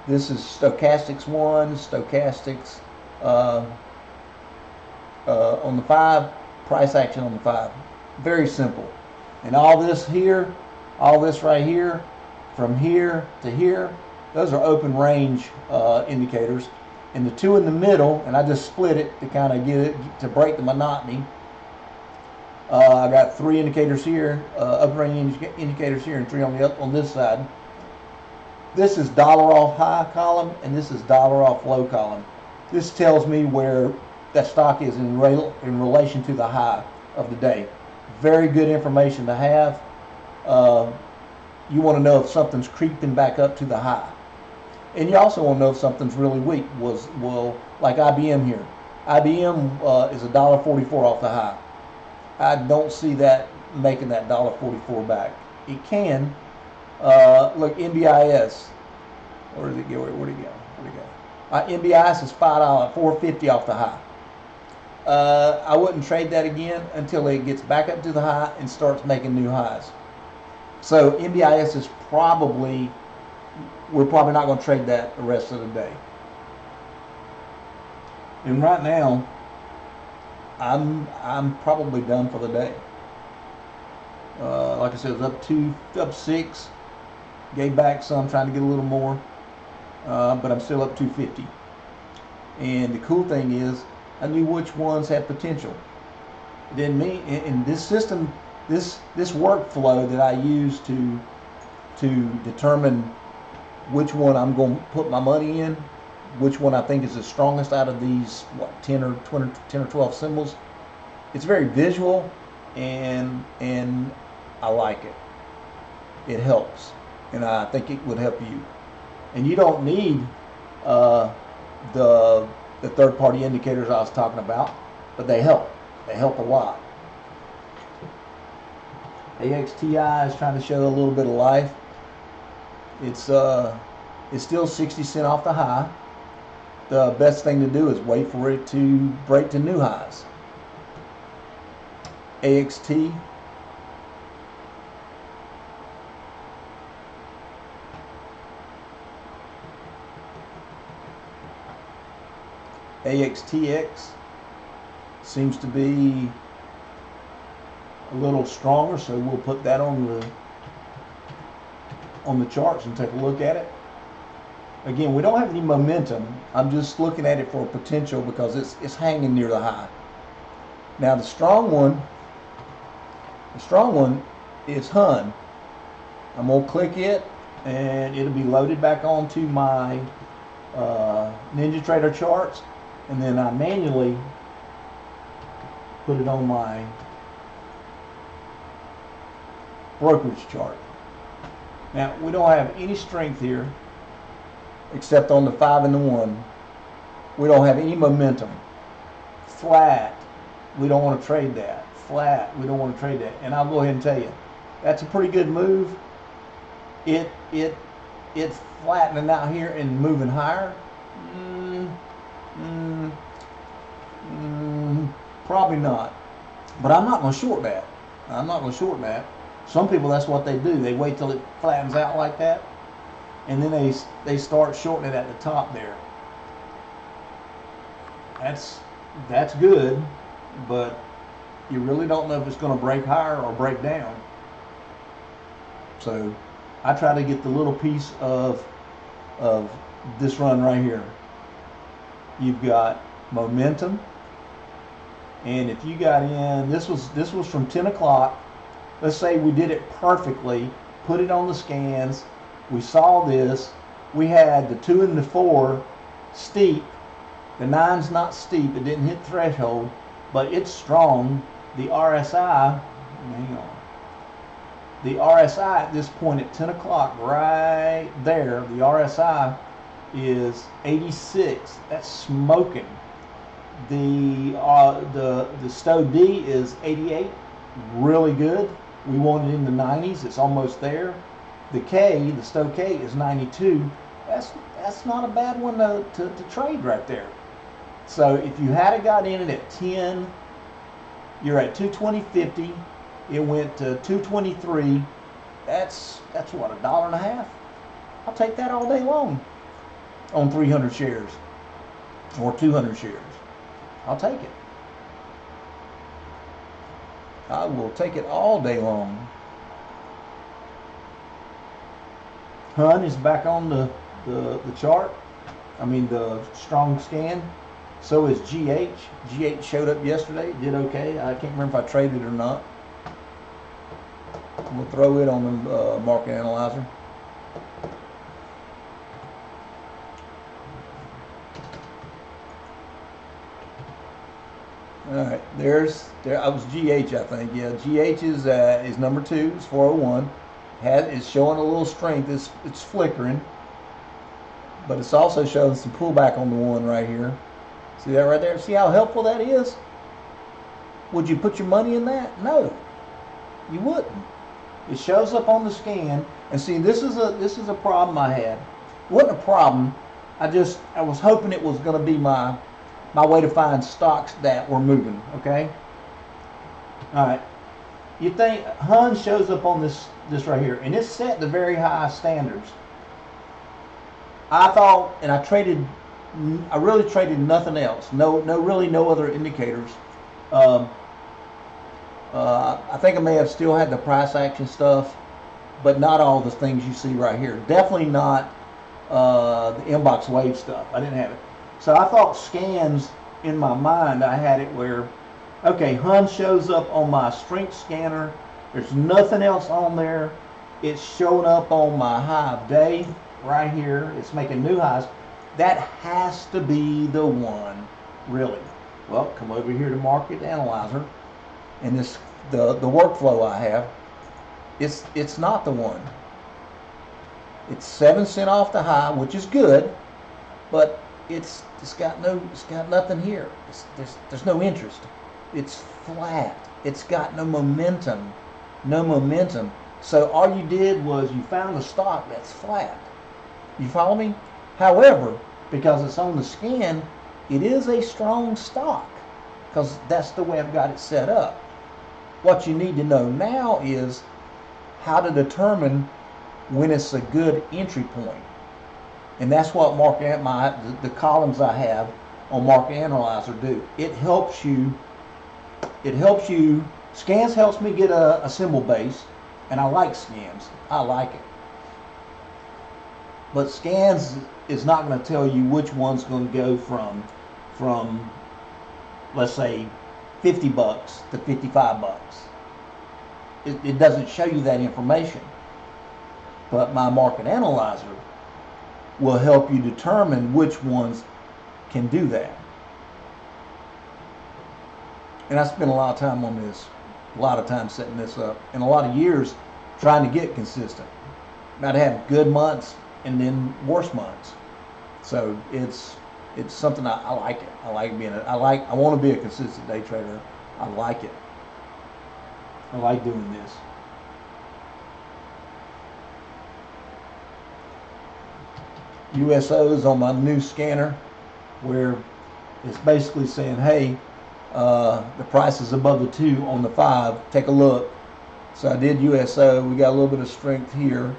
This is stochastics 1, stochastics on the 5, price action on the 5. Very simple. And all this here, all this right here, from here to here, those are open range indicators. And the 2 in the middle, and I just split it to kind of get it to break the monotony. I got 3 indicators here, open range indicators here, and 3 on this side. This is dollar off high column, and this is dollar off low column. This tells me where that stock is in relation to the high of the day. Very good information to have. You want to know if something's creeping back up to the high. And you also want to know if something's really weak. Like IBM here. IBM is $1.44 off the high. I don't see that making that $1.44 back. It can. Look, NBIS. Where did it go? Where'd it go? NBIS is $4.50 off the high. I wouldn't trade that again until it gets back up to the high and starts making new highs. So NBIS is probably, we're probably not going to trade that the rest of the day. And right now, I'm probably done for the day. Like I said, it was up 6, gave back some, trying to get a little more, but I'm still up 250. And the cool thing is, I knew which ones had potential. It didn't mean in this system, this workflow that I use to determine which one I'm going to put my money in, which one I think is the strongest out of these 10 or 12 symbols. It's very visual, and I like it. It helps, and I think it would help you. And you don't need the third-party indicators I was talking about, but they help. They help a lot. AXTI is trying to show a little bit of life. It's still 60 cents off the high. The best thing to do is wait for it to break to new highs. AXT. AXTX seems to be a little stronger, so we'll put that on the charts and take a look at it. Again, we don't have any momentum. I'm just looking at it for potential because it's hanging near the high. Now the strong one is HUN. I'm gonna click it and it'll be loaded back onto my NinjaTrader charts, and then I manually put it on my brokerage chart. Now we don't have any strength here except on the 5 and the 1. We don't have any momentum. Flat, we don't want to trade that. Flat, we don't want to trade that. And I'll go ahead and tell you, that's a pretty good move. It's flattening out here and moving higher. Probably not. But I'm not going to short that. I'm not going to short that. Some people, that's what they do. They wait till it flattens out like that, and then they start shorting it at the top there. That's good, but you really don't know if it's going to break higher or break down. So I try to get the little piece of this run right here. You've got momentum, and if you got in, this was from 10 o'clock. Let's say we did it perfectly, put it on the scans, we saw this, we had the 2 and the 4 steep, the 9's not steep, it didn't hit threshold, but it's strong. The RSI, hang on, the RSI at this point at 10 o'clock right there, the RSI is 86, that's smoking. The Stow D is 88, really good. We want it in the 90s. It's almost there. The K, the Stow K, is 92. That's not a bad one to trade right there. So if you had got in it at 10, you're at 220.50. It went to 223. That's what, $1.50? I'll take that all day long on 300 shares or 200 shares. I'll take it. I will take it all day long. HUN is back on the chart. I mean the strong scan. So is GH. GH showed up yesterday, did okay. I can't remember if I traded or not. I'm gonna throw it on the market analyzer. All right, there I was GH, I think. Yeah, GH is number 2. It's 401. It's showing a little strength. It's flickering, but it's also showing some pullback on the 1 right here. See that right there? See how helpful that is? Would you put your money in that? No, you wouldn't. It shows up on the scan, and see, this is a problem I had. It wasn't a problem. I was hoping it was going to be my my way to find stocks that were moving. Okay. All right. You think Hun shows up on this right here, and it's set to very high standards. I thought, and I really traded nothing else. Really no other indicators. Um, I think I may have still had the price action stuff, but not all the things you see right here. Definitely not the inbox wave stuff. I didn't have it. So I thought scans in my mind, I had it where, okay, Hun shows up on my strength scanner. There's nothing else on there. It's showing up on my high of day right here. It's making new highs. That has to be the one, really. Well, come over here to Market Analyzer, and the workflow I have. It's not the one. It's 7 cents off the high, which is good, but it's got nothing here. There's no interest. It's flat. It's got no momentum. So all you did was you found a stock that's flat. You follow me? However, because it's on the scan, it is a strong stock because that's the way I've got it set up. What you need to know now is how to determine when it's a good entry point. And that's what the columns I have on Market Analyzer do. It helps you, scans helps me get a symbol base, and I like scans. I like it. But scans is not going to tell you which one's going to go from let's say $50 to $55. It doesn't show you that information. But my Market Analyzer will help you determine which ones can do that. And I spent a lot of time on this, a lot of time setting this up, and a lot of years trying to get consistent. I'd have good months and then worse months. So it's something I like it. I want to be a consistent day trader. I like it. I like doing this. USOs on my new scanner, where it's basically saying, hey, the price is above the 2 on the 5. Take a look. So I did USO. We got a little bit of strength here.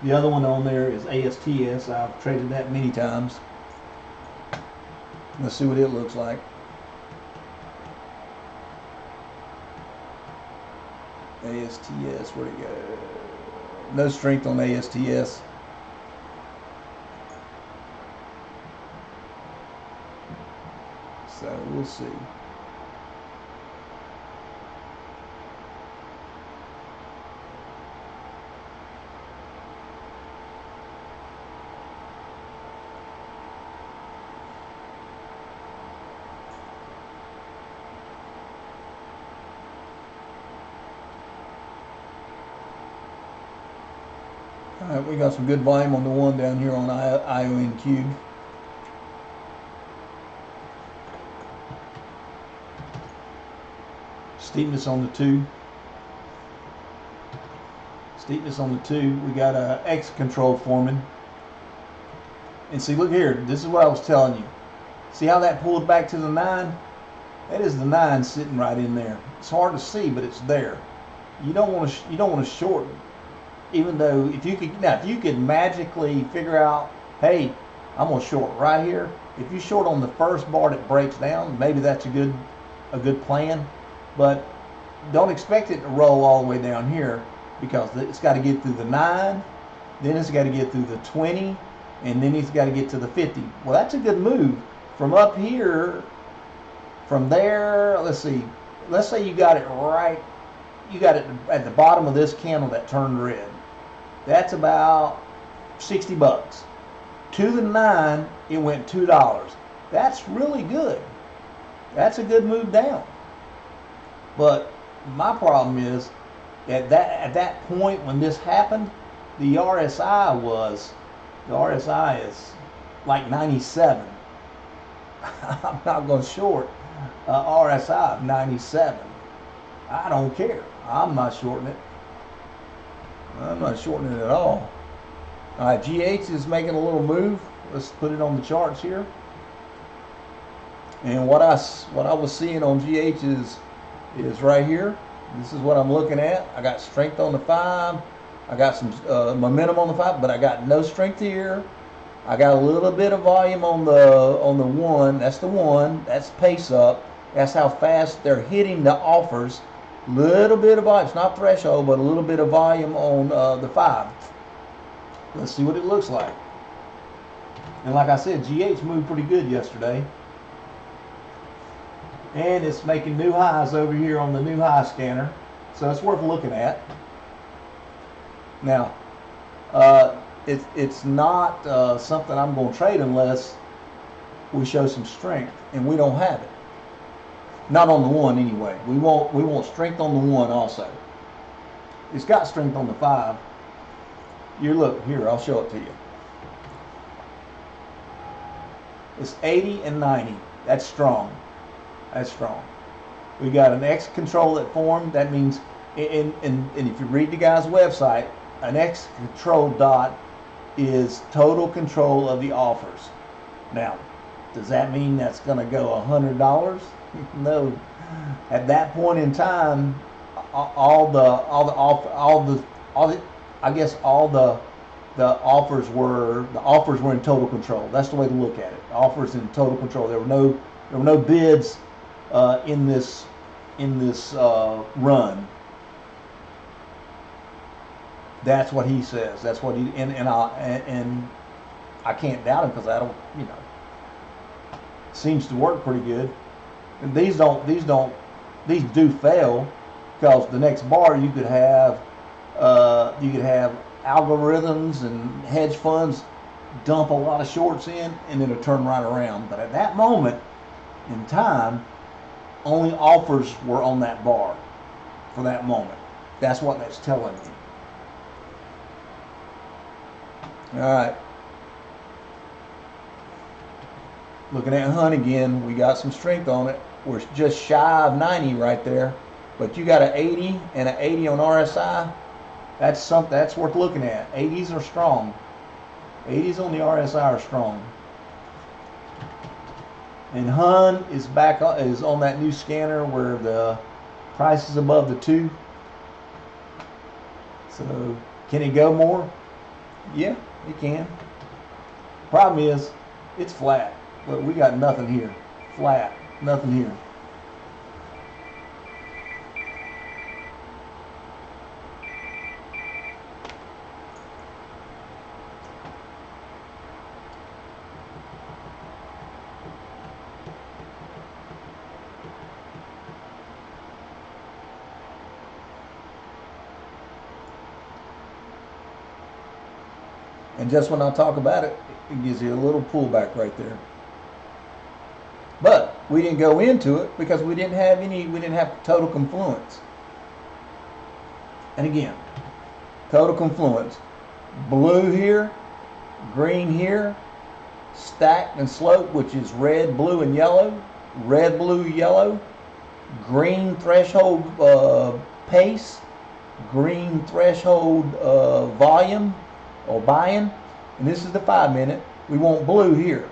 The other one on there is ASTS. I've traded that many times. Let's see what it looks like. ASTS, where'd it go? No strength on ASTS. So we'll see. All right, we got some good volume on the one down here on ION cube. Steepness on the 2. Steepness on the 2. We got a X control forming. And see, look here. This is what I was telling you. See how that pulled back to the 9? That is the 9 sitting right in there. It's hard to see, but it's there. You don't want to short. Even though if you could magically figure out, hey, I'm gonna short right here. If you short on the first bar that breaks down, maybe that's a good plan. But don't expect it to roll all the way down here, because it's got to get through the 9, then it's got to get through the 20, and then it's got to get to the 50. Well, that's a good move. From up here, from there, let's see. Let's say you got it right. You got it at the bottom of this candle that turned red. That's about $60. To the 9, it went $2. That's really good. That's a good move down. But my problem is at that point when this happened, the RSI is like 97. I'm not going to short RSI of 97. I don't care. I'm not shorting it. I'm not shorting it at all. All right, GH is making a little move. Let's put it on the charts here. And what I was seeing on GH is right here. This is what I'm looking at. I got strength on the 5. I got some momentum on the 5, but I got no strength here. I got a little bit of volume on the 1. That's the 1. That's pace up. That's how fast they're hitting the offers. Little bit of volume. It's not threshold, but a little bit of volume on the 5. Let's see what it looks like. And like I said, GH moved pretty good yesterday. And it's making new highs over here on the new high scanner. So it's worth looking at. Now, it's not something I'm going to trade unless we show some strength, and we don't have it. Not on the 1 anyway. We want strength on the 1 also. It's got strength on the 5. You look here, I'll show it to you. It's 80 and 90. That's strong. That's strong. We got an X control that formed. That means, and if you read the guy's website, an X control dot is total control of the offers. Now, does that mean that's going to go $100? No. At that point in time, all the offers were in total control. That's the way to look at it. The offers in total control. There were no bids in this run. That's what he says. That's what he and I can't doubt him because I don't, seems to work pretty good. And these do fail because the next bar you could have algorithms and hedge funds dump a lot of shorts in and then it'll turn right around. But at that moment in time, only offers were on that bar for that moment. That's what that's telling me. All right. Looking at Hunt again, we got some strength on it. We're just shy of 90 right there. But you got an 80 and an 80 on RSI. That's something that's worth looking at. 80s are strong. 80s on the RSI are strong. And Hun is on that new scanner where the price is above the 2. So can it go more? Yeah, it can. Problem is, it's flat. But we got nothing here. Flat. Nothing here. And just when I talk about it, it gives you a little pullback right there. But we didn't go into it because we didn't have total confluence. And again, total confluence. Blue here, green here, stacked and slope, which is red, blue, and yellow. Red, blue, yellow. Green threshold pace. Green threshold volume or buying. And this is the 5 minute. We want blue here.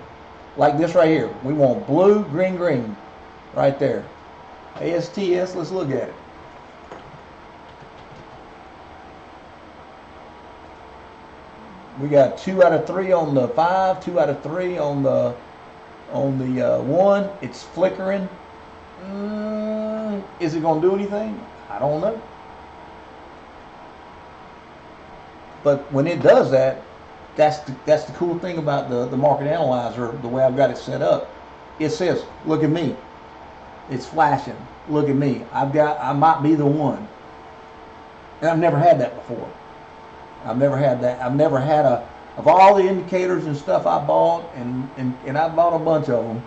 Like this right here. We want blue, green, green. Right there. ASTS, let's look at it. We got 2 out of 3 on the 5, 2 out of 3 on the 1. It's flickering. Is it going to do anything? I don't know. But when it does that, that's the cool thing about the market analyzer, the way I've got it set up. It says, look at me. It's flashing. Look at me. I might be the one. And I've never had that before. I've never had that. I've never had of all the indicators and stuff I bought, and I bought a bunch of them.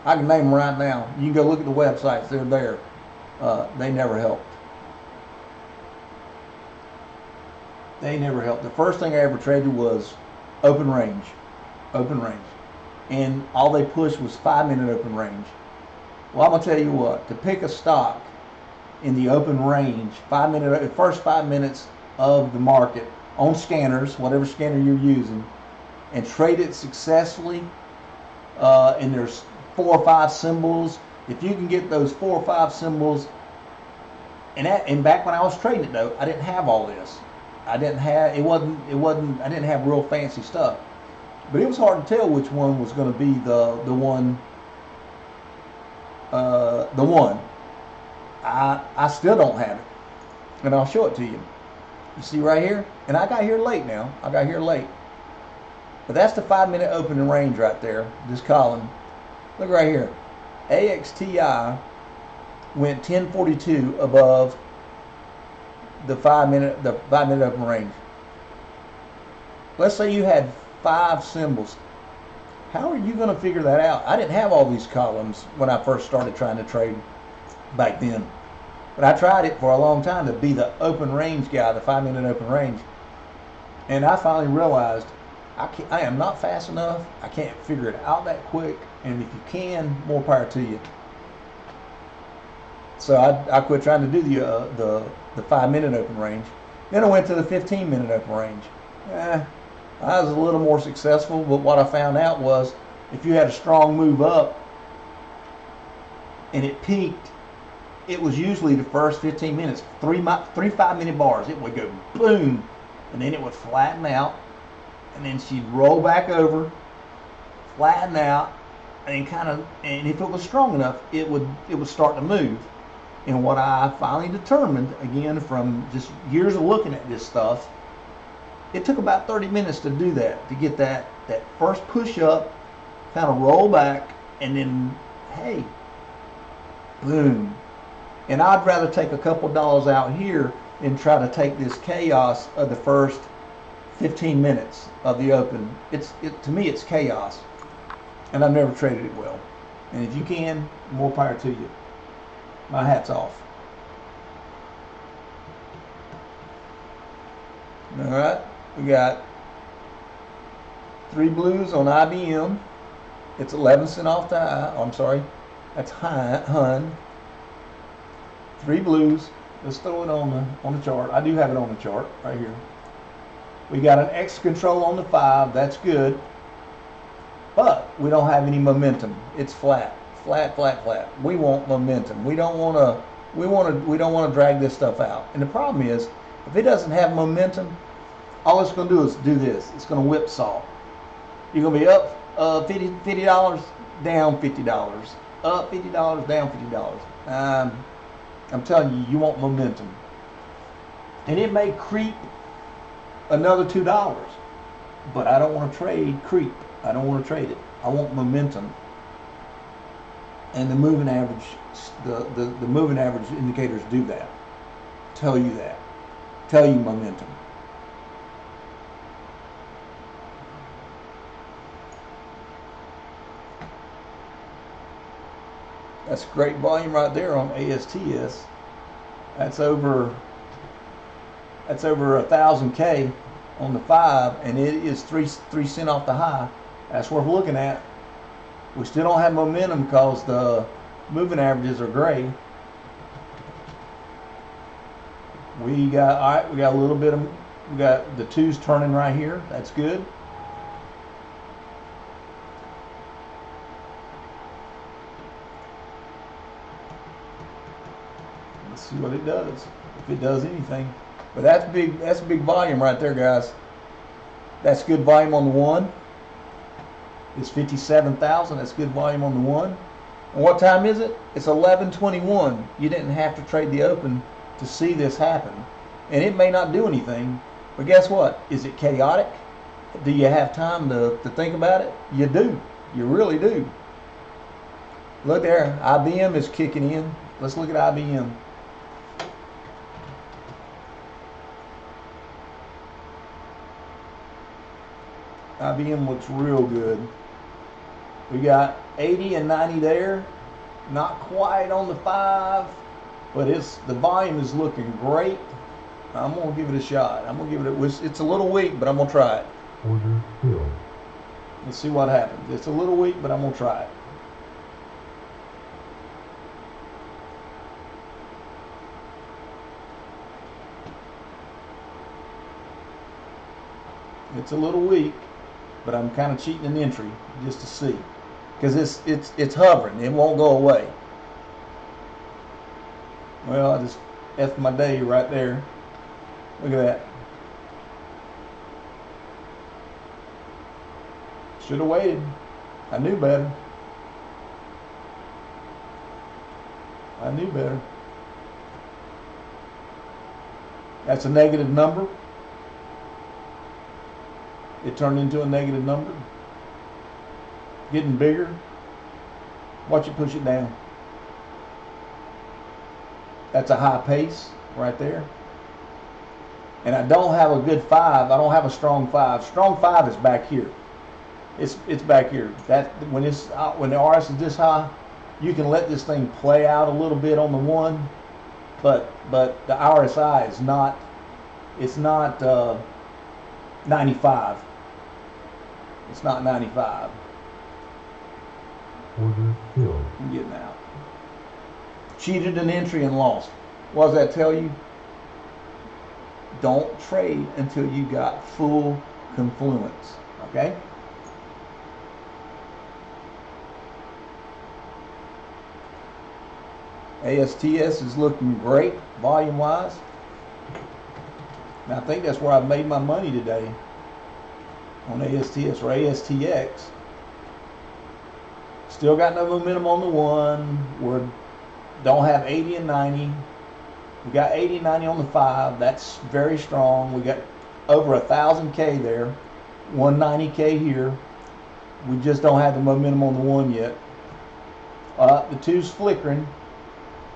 I can name them right now. You can go look at the websites. They're there. They never helped. They never helped. The first thing I ever traded was open range. Open range. And all they pushed was 5 minute open range. Well, I'm going to tell you what, to pick a stock in the open range, first 5 minutes of the market on scanners, whatever scanner you're using, and trade it successfully, and there's 4 or 5 symbols. If you can get those 4 or 5 symbols, and back when I was trading it though, I didn't have all this. I didn't have I didn't have real fancy stuff. But it was hard to tell which one was going to be the one. The one. I still don't have it, and I'll show it to you. You see right here, and I got here late now. I got here late, but that's the 5-minute opening range right there. This column. Look right here. AXTI went 1042 above the 5-minute open range. Let's say you had 5 symbols. How are you going to figure that out? I didn't have all these columns when I first started trying to trade back then. But I tried it for a long time to be the open range guy, the 5-minute open range. And I finally realized I am not fast enough. I can't figure it out that quick. And if you can, more power to you. So I quit trying to do the 5-minute open range. Then I went to the 15-minute open range. I was a little more successful, but what I found out was if you had a strong move up and it peaked, it was usually the first 15 minutes, three 5-minute bars. It would go boom, and then it would flatten out, and then she'd roll back over, flatten out, and and if it was strong enough, it would start to move. And what I finally determined, again from just years of looking at this stuff, it took about 30 minutes to do that, to get that first push up, kind of roll back, and then, hey, boom. And I'd rather take a couple dollars out here than try to take this chaos of the first 15 minutes of the open. To me, it's chaos. And I've never traded it well. And if you can, more power to you. My hat's off. All right. We got 3 blues on IBM. It's 11 cents off the high. Oh, I'm sorry. That's HUN. 3 blues. Let's throw it on the chart. I do have it on the chart right here. We got an X control on the 5. That's good. But we don't have any momentum. It's flat. Flat, flat, flat. We want momentum. We don't want to drag this stuff out. And the problem is, if it doesn't have momentum, all it's going to do is do this. It's going to whipsaw. You're going to be up $50, down $50, up $50, down $50. I'm telling you, you want momentum. And it may creep another $2, but I don't want to trade creep. I don't want to trade it. I want momentum. And the moving average, the moving average indicators do that. Tell you that. Tell you momentum. That's great volume right there on ASTS. That's over 1,000K on the 5, and it is 3 cents off the high. That's worth looking at. We still don't have momentum because the moving averages are gray. We got a little bit of, we got the 2s turning right here. That's good. Let's see what it does, if it does anything. But that's big volume right there, guys. That's good volume on the 1. It's 57,000. That's good volume on the 1. And what time is it? It's 11:21. You didn't have to trade the open to see this happen. And it may not do anything, but guess what? Is it chaotic? Do you have time to think about it? You do. You really do. Look there. IBM is kicking in. Let's look at IBM. IBM looks real good. We got 80 and 90 there. Not quite on the 5, but the volume is looking great. I'm gonna give it a shot. I'm gonna give it it's a little weak, but I'm gonna try it. Order filled. Let's see what happens. It's a little weak, but I'm gonna try it. It's a little weak, but I'm kind of cheating an entry just to see. because it's hovering. It won't go away. Well, I just effed my day right there. Look at that. Should have waited. I knew better. I knew better. That's a negative number. It turned into a negative number. Getting bigger. Watch it push it down. That's a high pace right there. And I don't have a good 5. I don't have a strong 5. Strong 5 is back here. It's back here. That when the RS is this high, you can let this thing play out a little bit on the 1, but the RSI is not. It's not 95. It's not 95. Order filled. I'm getting out. Cheated an entry and lost. What does that tell you? Don't trade until you got full confluence. Okay? ASTS is looking great volume wise. And I think that's where I've made my money today on ASTS or ASTX. Still got no momentum on the 1. We don't have 80 and 90. We got 80 and 90 on the 5. That's very strong. We got over 1,000K there. 190K here. We just don't have the momentum on the 1 yet. The 2's flickering.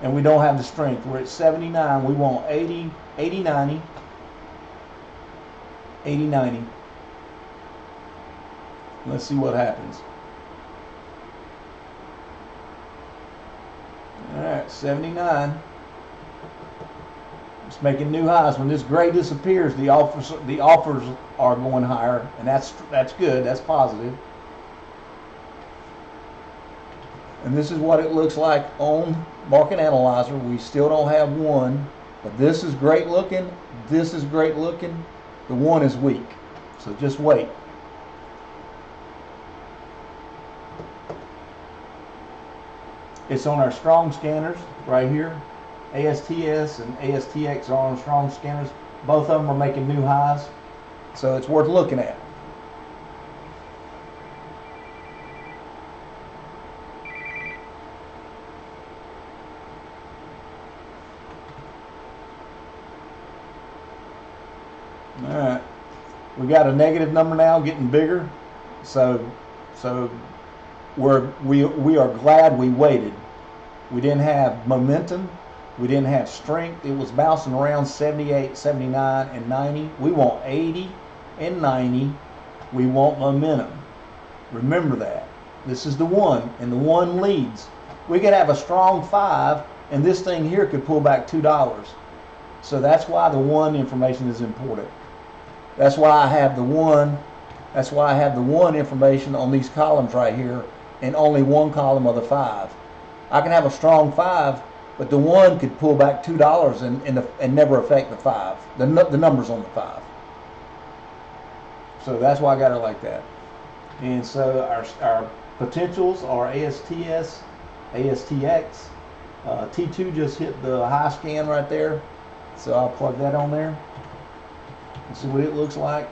And we don't have the strength. We're at 79. We want 80, 80, 90. 80, 90. Let's see what happens. Alright, 79. It's making new highs. When this gray disappears, the offers are going higher, and that's good. That's positive. And this is what it looks like on Market Analyzer. We still don't have 1, but this is great looking. This is great looking. The 1 is weak, so just wait. It's on our strong scanners right here. ASTS and ASTX are on strong scanners. Both of them are making new highs, so it's worth looking at. Alright, we got a negative number now, getting bigger, so we are glad we waited. We didn't have momentum, we didn't have strength. It was bouncing around 78, 79, and 90. We want 80 and 90. We want momentum. Remember that. This is the 1, and the 1 leads. We could have a strong 5, and this thing here could pull back $2. So that's why the 1 information is important. That's why I have the 1. That's why I have the 1 information on these columns right here, and only 1 column of the 5. I can have a strong 5, but the 1 could pull back $2 and never affect the 5. The numbers on the 5. So that's why I got it like that. And so our potentials are ASTS, ASTX. T2 just hit the high scan right there, so I'll plug that on there and see what it looks like.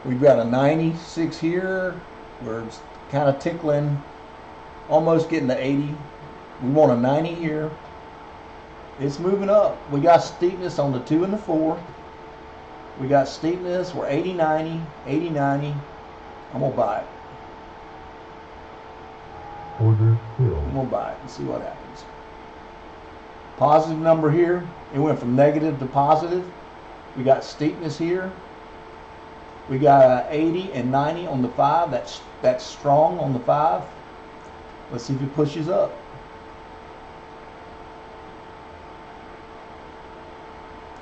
We've got a 96 here. We're kind of tickling, almost getting to 80. We want a 90 here. It's moving up. We got steepness on the 2 and the 4. We got steepness. We're 80, 90, 80, 90. I'm going to buy it. Order filled. I'm going to buy it and see what happens. Positive number here. It went from negative to positive. We got steepness here. We got 80 and 90 on the 5. That's strong on the 5. Let's see if it pushes up.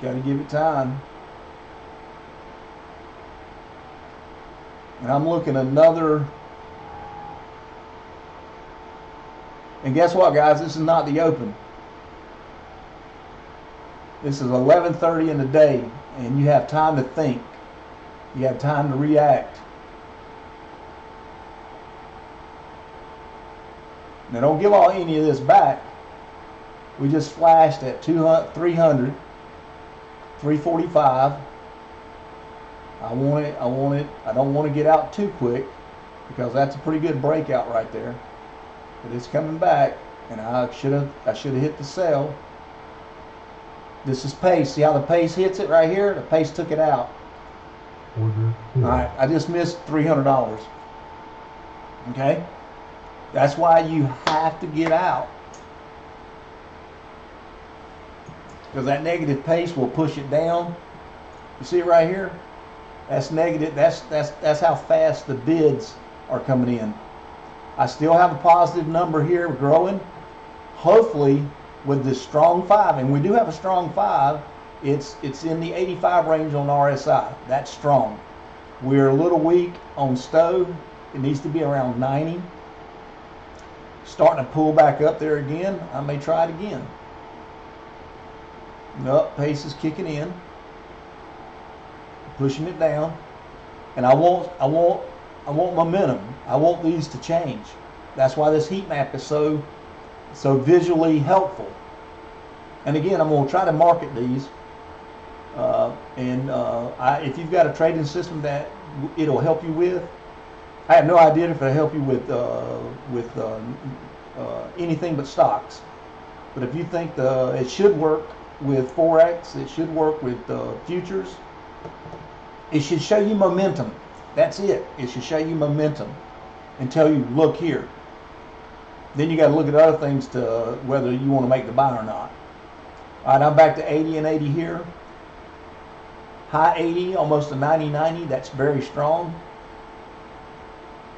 Got to give it time. And I'm looking another. And guess what, guys? This is not the open. This is 11:30 in the day, and you have time to think. You have time to react. Now don't give all any of this back. We just flashed at 200, 300, 345. I want it. I don't want to get out too quick because that's a pretty good breakout right there. But it's coming back, and I should have hit the sell. This is pace. See how the pace hits it right here? The pace took it out. Order filled. All right, I just missed $300. Okay, that's why you have to get out, because that negative pace will push it down. You see it right here? That's negative. That's how fast the bids are coming in. I still have a positive number here growing. Hopefully, with this strong 5, and we do have a strong 5. It's in the 85 range on RSI. That's strong. We're a little weak on Stowe. It needs to be around 90. Starting to pull back up there again. I may try it again. Nope, pace is kicking in, pushing it down, and I want momentum. I want these to change. That's why this heat map is so visually helpful. And again, I'm going to try to market these. If you've got a trading system that it'll help you with, I have no idea if it'll help you with anything but stocks. But if you think it should work with Forex, it should work with futures, it should show you momentum. That's it. It should show you momentum and tell you, look here. Then you got to look at other things to whether you want to make the buy or not. All right, I'm back to 80 and 80 here. High 80, almost a 90-90. That's very strong.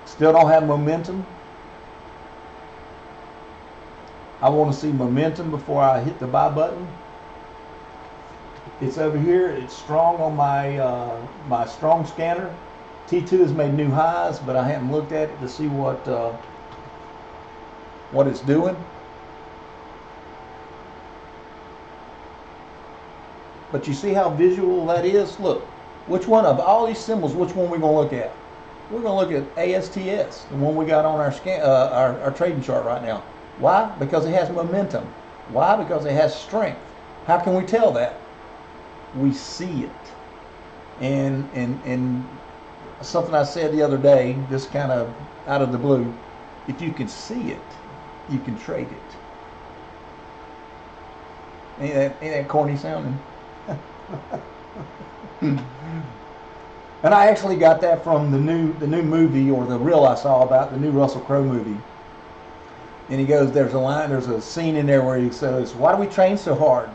Still don't have momentum. I want to see momentum before I hit the buy button. It's over here. It's strong on my strong scanner. T2 has made new highs, but I haven't looked at it to see what it's doing. But you see how visual that is? Look, which one of all these symbols, which one we're going to look at? We're going to look at ASTS, the one we got on our trading chart right now. Why? Because it has momentum. Why? Because it has strength. How can we tell that? We see it. And something I said the other day, just kind of out of the blue, if you can see it, you can trade it. Ain't that corny sounding? And I actually got that from the new movie, or the reel I saw about the new Russell Crowe movie. And he goes, there's a scene in there where he says, why do we train so hard?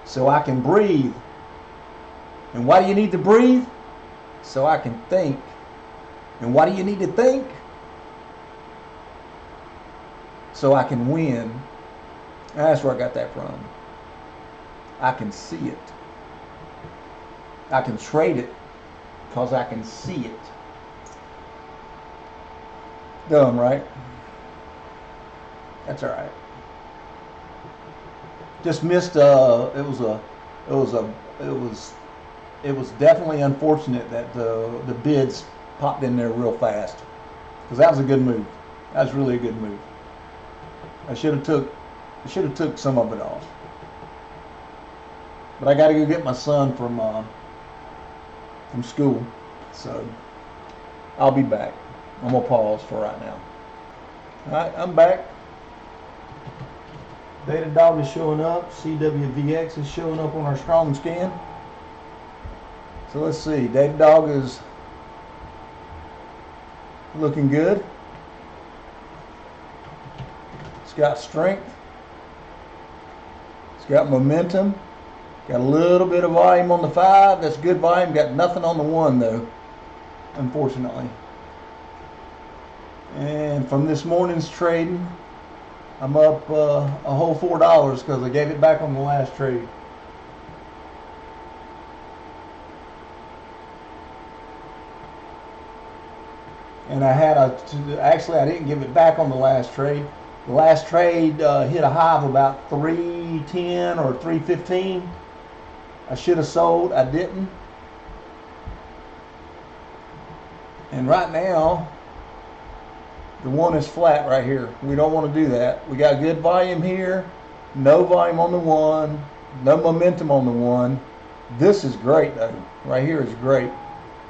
So I can breathe. And why do you need to breathe? So I can think. And why do you need to think? So I can win. That's where I got that from. I can see it. I can trade it because I can see it. Dumb, right? That's all right. Just missed. It was definitely unfortunate that the bids popped in there real fast, because that was a good move. That was really a good move. I should have took some of it off. But I got to go get my son from school, so I'll be back. I'm gonna pause for right now. All right, I'm back. Datadog is showing up. CWVX is showing up on our strong scan. So let's see. Datadog is looking good. It's got strength. It's got momentum. Got a little bit of volume on the 5. That's good volume. Got nothing on the 1 though, unfortunately. And from this morning's trading, I'm up a whole $4 because I gave it back on the last trade. And actually I didn't give it back on the last trade. The last trade hit a high of about 310 or 315. I should have sold. I didn't. And right now, The one is flat right here. We don't want to do that. We got good volume here, no volume on the one, no momentum on the one. This is great though. Right here is great.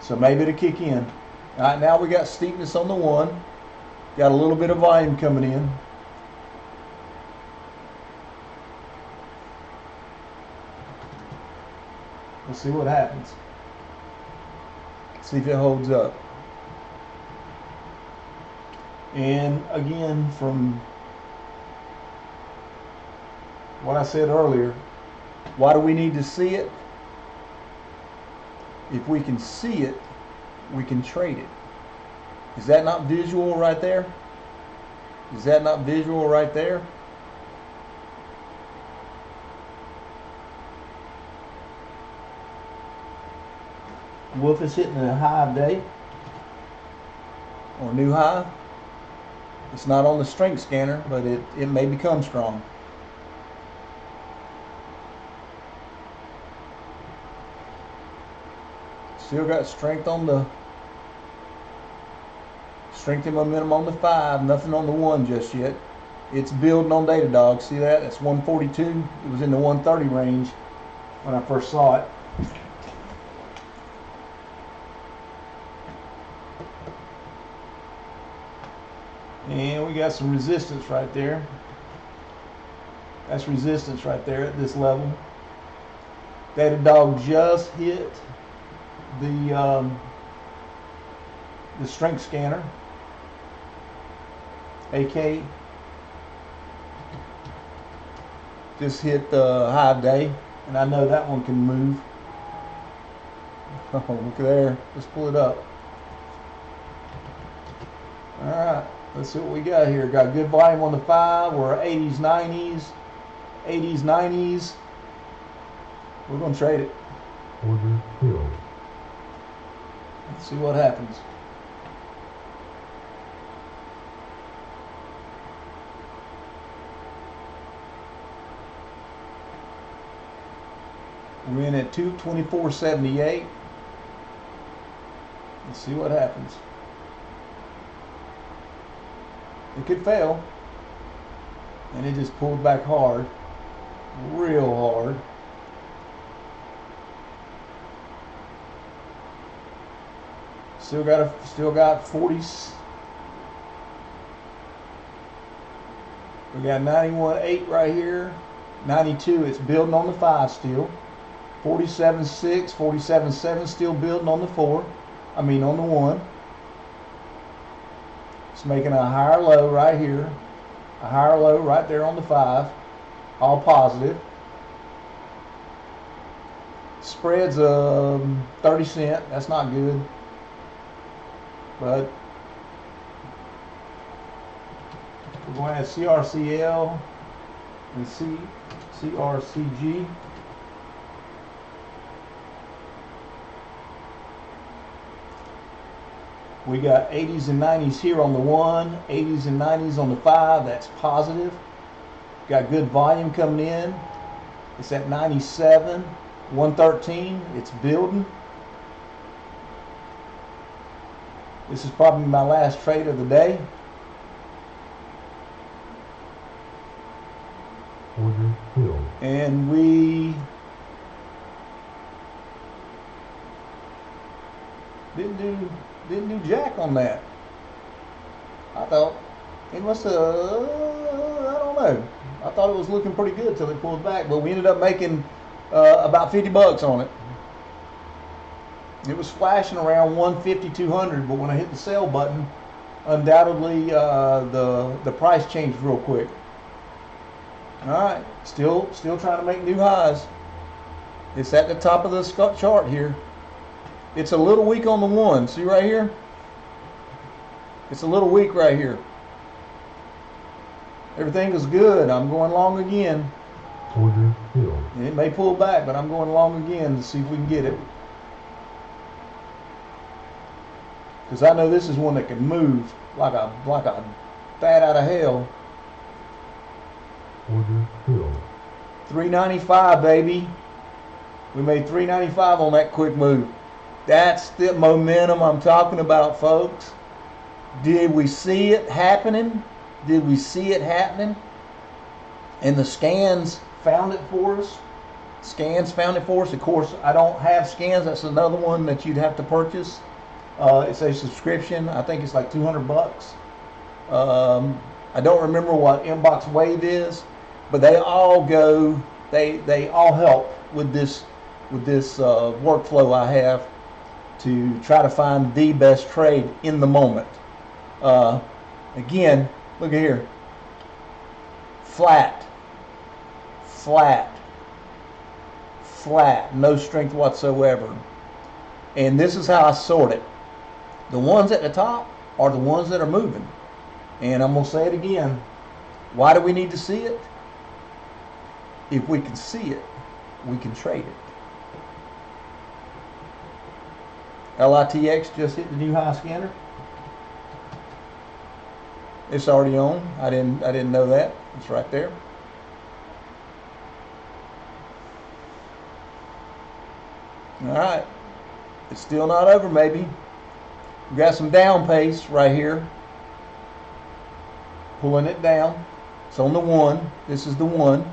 So maybe to kick in. All right, now we got steepness on the one. Got a little bit of volume coming in. We'll see what happens. See if it holds up. And again, from what I said earlier, why do we need to see it? If we can see it, we can trade it. Is that not visual right there? Is that not visual right there? Wolf is hitting a high of day or new high. It's not on the strength scanner, but it may become strong. Still got strength on the strength and momentum on the 5, nothing on the 1 just yet. It's building on Datadog. See that? It's 142. It was in the 130 range when I first saw it. And we got some resistance right there. That's resistance right there at this level. Datadog just hit the strength scanner. AK just hit the high of day, and I know that one can move. Oh, look there. Let's pull it up. All right. Let's see what we got here. Got good volume on the 5. We're 80s, 90s. 80s, 90s. We're going to trade it. Order filled. Let's see what happens. We're in at 224.78. Let's see what happens. It could fail, and it just pulled back hard, real hard. Still got 40s. We got 91.8 right here, 92. It's building on the 5 still. 47.6, 47.7 still building on the 4. I mean on the 1. It's making a higher low right here, a higher low right there on the 5, all positive. Spread's 30 cent, that's not good, but we're going to have CRCL and CRCG. We got 80s and 90s here on the 1, 80s and 90s on the 5, that's positive. Got good volume coming in. It's at 97, 113, it's building. This is probably my last trade of the day. Order filled. And we didn't do jack on that. I thought it must have, I don't know. I thought it was looking pretty good till it pulled back, but we ended up making about 50 bucks on it. It was flashing around 150, 200, but when I hit the sell button, undoubtedly the price changed real quick. All right, still trying to make new highs. It's at the top of the chart here. It's a little weak on the 1. See right here? It's a little weak right here. Everything is good. I'm going long again. Order filled. It may pull back, but I'm going long again to see if we can get it. Because I know this is one that can move like a bat out of hell. Order filled. 395, baby. We made 395 on that quick move. That's the momentum I'm talking about, folks. Did we see it happening? Did we see it happening? And the scans found it for us. Scans found it for us. Of course, I don't have scans. That's another one that you'd have to purchase. It's a subscription. I think it's like $200. I don't remember what Inbox Wave is, but they all go. They all help with this workflow I have to try to find the best trade in the moment. Again, look at here. Flat, flat, flat, no strength whatsoever. And this is how I sort it. The ones at the top are the ones that are moving. And I'm going to say it again. Why do we need to see it? If we can see it, we can trade it. LITX just hit the new high scanner. It's already on. I didn't know that. It's right there. All right. It's still not over, maybe. We got some down pace right here. Pulling it down. It's on the 1. This is the 1.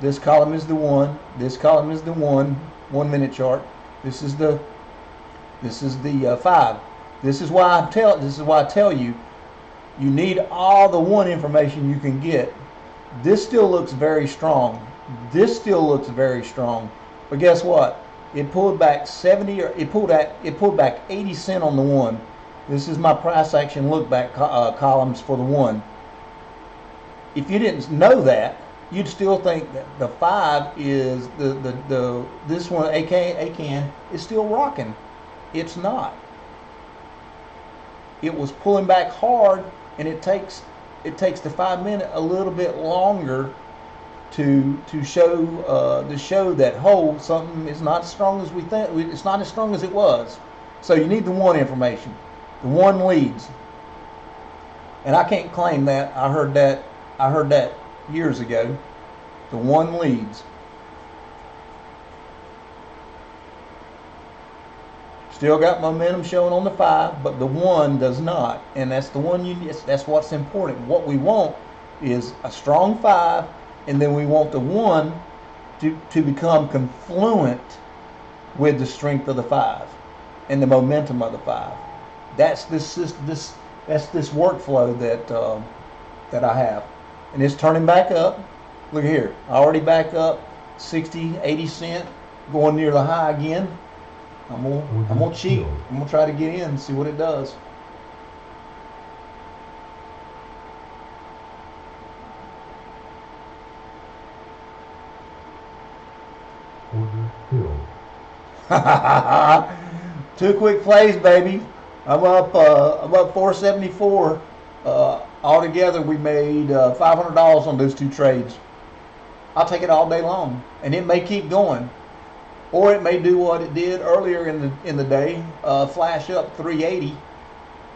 This column is the 1. This column is the 1. 1 minute chart. This is the 5. This is why I tell you, you need all the 1 information you can get. This still looks very strong. This still looks very strong. But guess what? It pulled back 70, or it pulled back 80 cents on the 1. This is my price action look back columns for the 1. If you didn't know that, you'd still think that the 5 is this one ACAN is still rocking. It's not. It was pulling back hard, and it takes the 5 minute a little bit longer to show that something is not as strong as we think. It's not as strong as it was. So you need the 1 information. The 1 leads. And I can't claim that. I heard that years ago. The 1 leads. Still got momentum showing on the 5, but the 1 does not. And that's the one that's what's important. What we want is a strong 5, and then we want the 1 to become confluent with the strength of the 5 and the momentum of the 5. That's this workflow that I have. And it's turning back up. Look here, already back up 60, 80 cent, going near the high again. I'm gonna cheat. I'm gonna try to get in and see what it does. Order filled. 2 quick plays, baby. I'm up 474. Altogether, we made $500 on those 2 trades. I'll take it all day long, and it may keep going, or it may do what it did earlier in the day, flash up 380.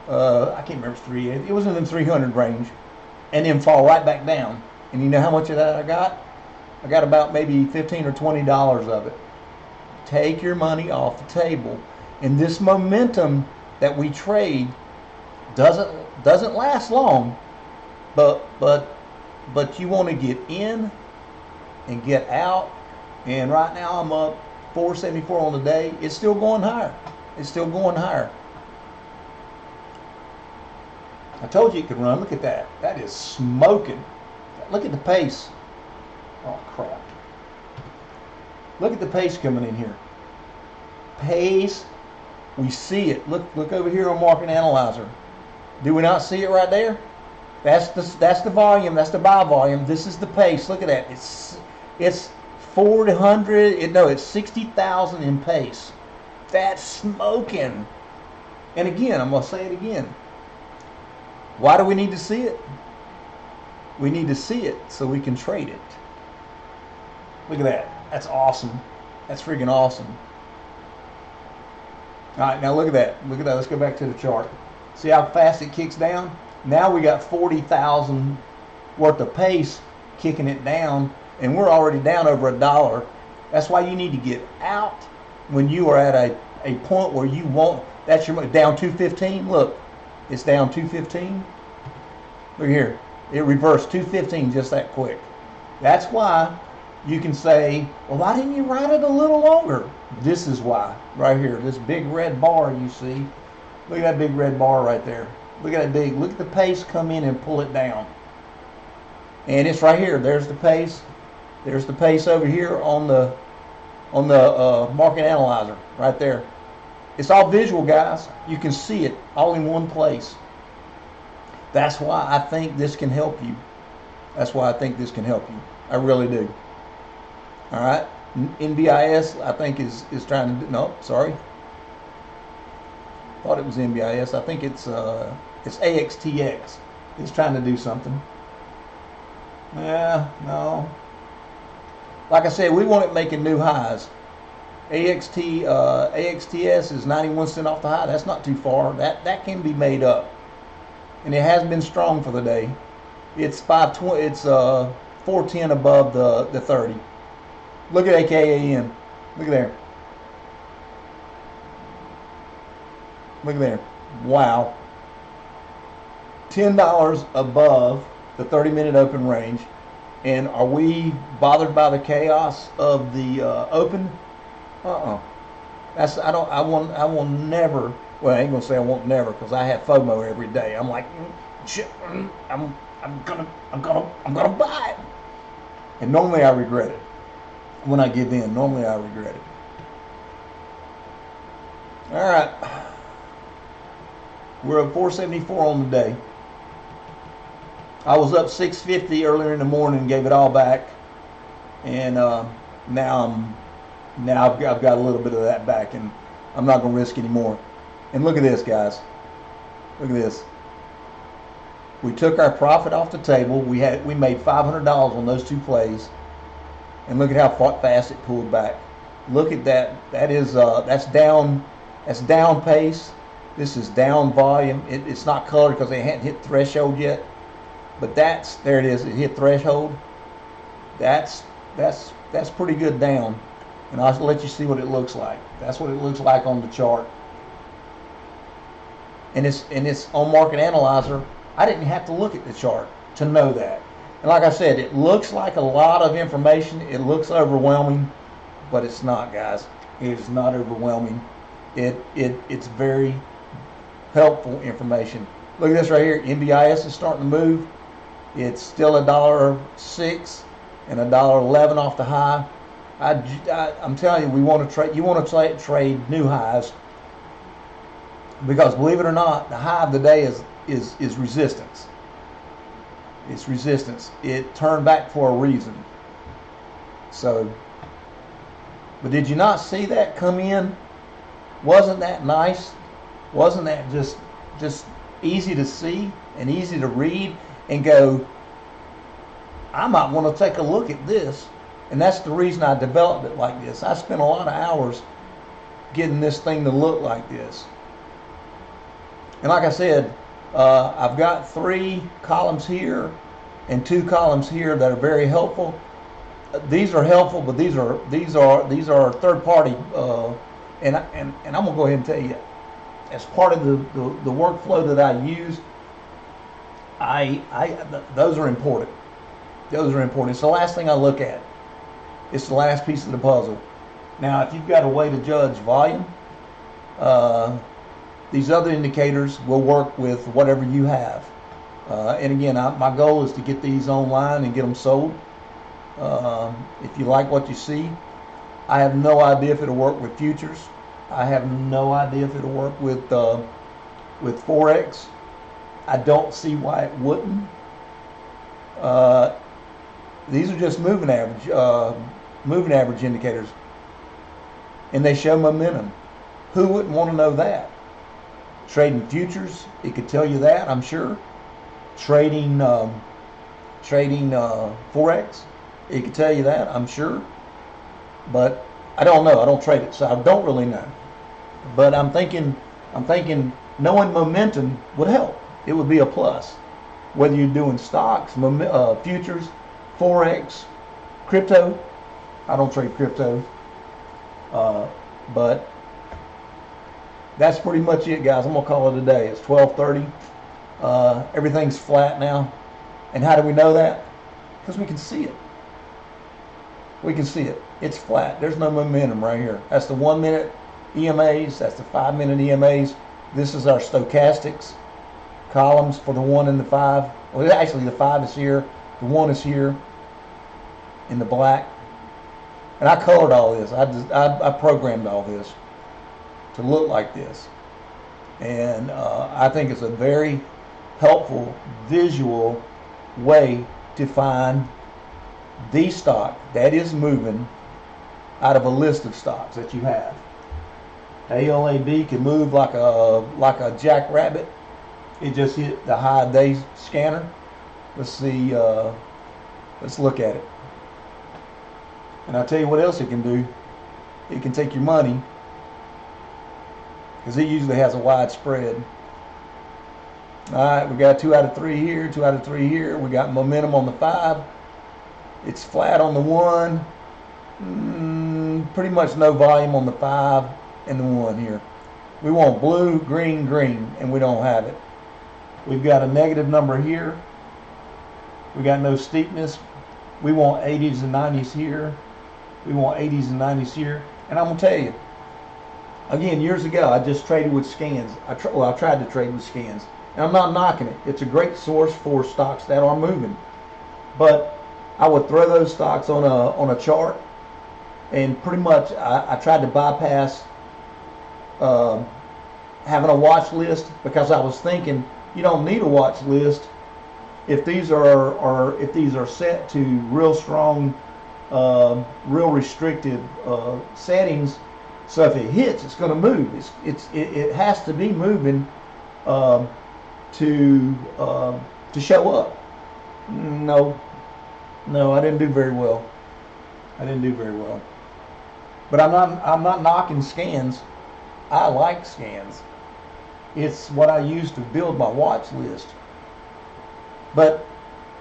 I can't remember if it's 380. It was in the 300 range, and then fall right back down. And you know how much of that I got? I got about maybe $15 or $20 of it. Take your money off the table. And this momentum that we trade doesn't last long, but you want to get in and get out. And right now I'm up 474 on the day. It's still going higher. It's still going higher. I told you it could run. Look at that. That is smoking. Look at the pace. Oh crap. Look at the pace coming in here. Pace. We see it. Look over here on Market Analyzer. Do we not see it right there? That's the volume. That's the buy volume. This is the pace. Look at that. It's 400. It's 60,000 in pace. That's smoking. And again, I'm gonna say it again. Why do we need to see it? We need to see it so we can trade it. Look at that. That's awesome. That's freaking awesome. All right, now look at that. Look at that. Let's go back to the chart. See how fast it kicks down? Now we got 40,000 worth of pace kicking it down, and we're already down over $1. That's why you need to get out when you are at a point where you want, that's your down 215. Look, It's down 215. Look here. It reversed 215 just that quick. That's why you can say, well, why didn't you ride it a little longer? This is why. Right here. This big red bar you see. Look at that big red bar right there. Look at that big. Look at the pace come in and pull it down. And it's right here. There's the pace. There's the pace over here on the market analyzer right there. It's all visual, guys. You can see it all in one place. That's why I think this can help you. That's why I think this can help you. I really do. All right. NBIS, I think, is trying to do, no, sorry. Thought it was NBIS. I think it's AXTX. It's trying to do something. Yeah, no. Like I said, we want it making new highs. AXTS is 91 cents off the high. That's not too far. That can be made up, and it has been strong for the day. It's 520. It's 410 above the 30. Look at AKAN. Look at there. Look at there. Wow. $10 above the 30-minute open range. And are we bothered by the chaos of the open? That's I will never. Well, I ain't gonna say I won't never, because I have FOMO every day. I'm like, I'm gonna buy it. And normally I regret it when I give in. Normally I regret it. All right, we're at 474 on the day. I was up 650 earlier in the morning and gave it all back, and now I've got a little bit of that back, and I'm not going to risk anymore. And look at this, guys. Look at this. We took our profit off the table. We made $500 on those two plays, and look at how fast it pulled back. Look at that. That's down pace. This is down volume. It's not colored because they hadn't hit threshold yet. But there it is. It hit threshold. That's pretty good down. And I'll let you see what it looks like. That's what it looks like on the chart. And it's on Market Analyzer. I didn't have to look at the chart to know that. And like I said, it looks like a lot of information. It looks overwhelming, but it's not, guys. It is not overwhelming. It's very helpful information. Look at this right here. NBIS is starting to move. It's still $1.06 and $1.11 off the high. I'm telling you, we want to trade. You want to trade new highs, because believe it or not, the high of the day is resistance. It's resistance. It turned back for a reason. So, but did you not see that come in? Wasn't that nice? Wasn't that just easy to see and easy to read and go, I might want to take a look at this? And that's the reason I developed it like this. I spent a lot of hours getting this thing to look like this. And like I said, I've got 3 columns here and 2 columns here that are very helpful. These are helpful, but these are third party. And I'm gonna go ahead and tell you, as part of the workflow that I use, those are important. Those are important. It's the last thing I look at. It's the last piece of the puzzle. Now, if you've got a way to judge volume, these other indicators will work with whatever you have. And again, my goal is to get these online and get them sold. If you like what you see, I have no idea if it'll work with futures. I have no idea if it'll work with Forex. I don't see why it wouldn't. These are just moving average indicators, and they show momentum. Who wouldn't want to know that? Trading futures, it could tell you that, I'm sure. Trading Forex, it could tell you that, I'm sure. But I don't know. I don't trade it, so I don't really know. But I'm thinking knowing momentum would help. It would be a plus. Whether you're doing stocks, futures, Forex, crypto. I don't trade crypto. But that's pretty much it, guys. I'm gonna call it a day. It's 12:30. Everything's flat now. And how do we know that? Because we can see it. We can see it. It's flat. There's no momentum right here. That's the 1 minute EMAs. That's the 5 minute EMAs. This is our stochastics columns for the 1 and the 5. Well, actually the 5 is here. The 1 is here in the black. And I colored all this. I programmed all this to look like this. And I think it's a very helpful visual way to find the stock that is moving out of a list of stocks that you have. ALAB can move like a jackrabbit. It just hit the high day scanner. Let's see. Let's look at it. And I'll tell you what else it can do. It can take your money, because it usually has a wide spread. All right, we got 2 out of 3 here, 2 out of 3 here. We got momentum on the 5. It's flat on the 1. Pretty much no volume on the 5 and the 1 here. We want blue, green, green, and we don't have it. We've got a negative number here. We got no steepness. We want 80s and 90s here. We want 80s and 90s here. And I'm going to tell you, again, years ago, I just traded with scans. I tried to trade with scans. And I'm not knocking it. It's a great source for stocks that are moving. But I would throw those stocks on a chart, and pretty much I tried to bypass having a watch list, because I was thinking you don't need a watch list if these are set to real strong, real restricted settings. So if it hits, it's going to move. It has to be moving to show up. No, I didn't do very well. But I'm not knocking scans. I like scans. It's what I use to build my watch list. But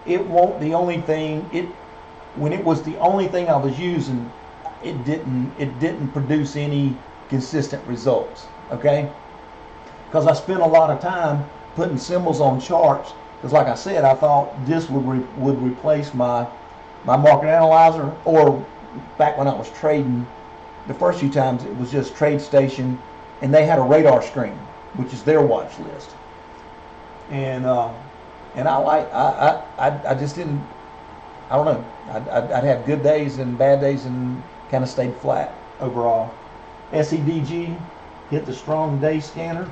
it won't the only thing. When it was the only thing I was using, it didn't produce any consistent results. Okay, because I spent a lot of time putting symbols on charts. Because like I said, I thought this would replace my market analyzer. Or back when I was trading, the first few times it was just TradeStation, and they had a radar screen, which is their watch list. And I just didn't. I don't know. I'd have good days and bad days, and kind of stayed flat overall. SEDG hit the strong day scanner.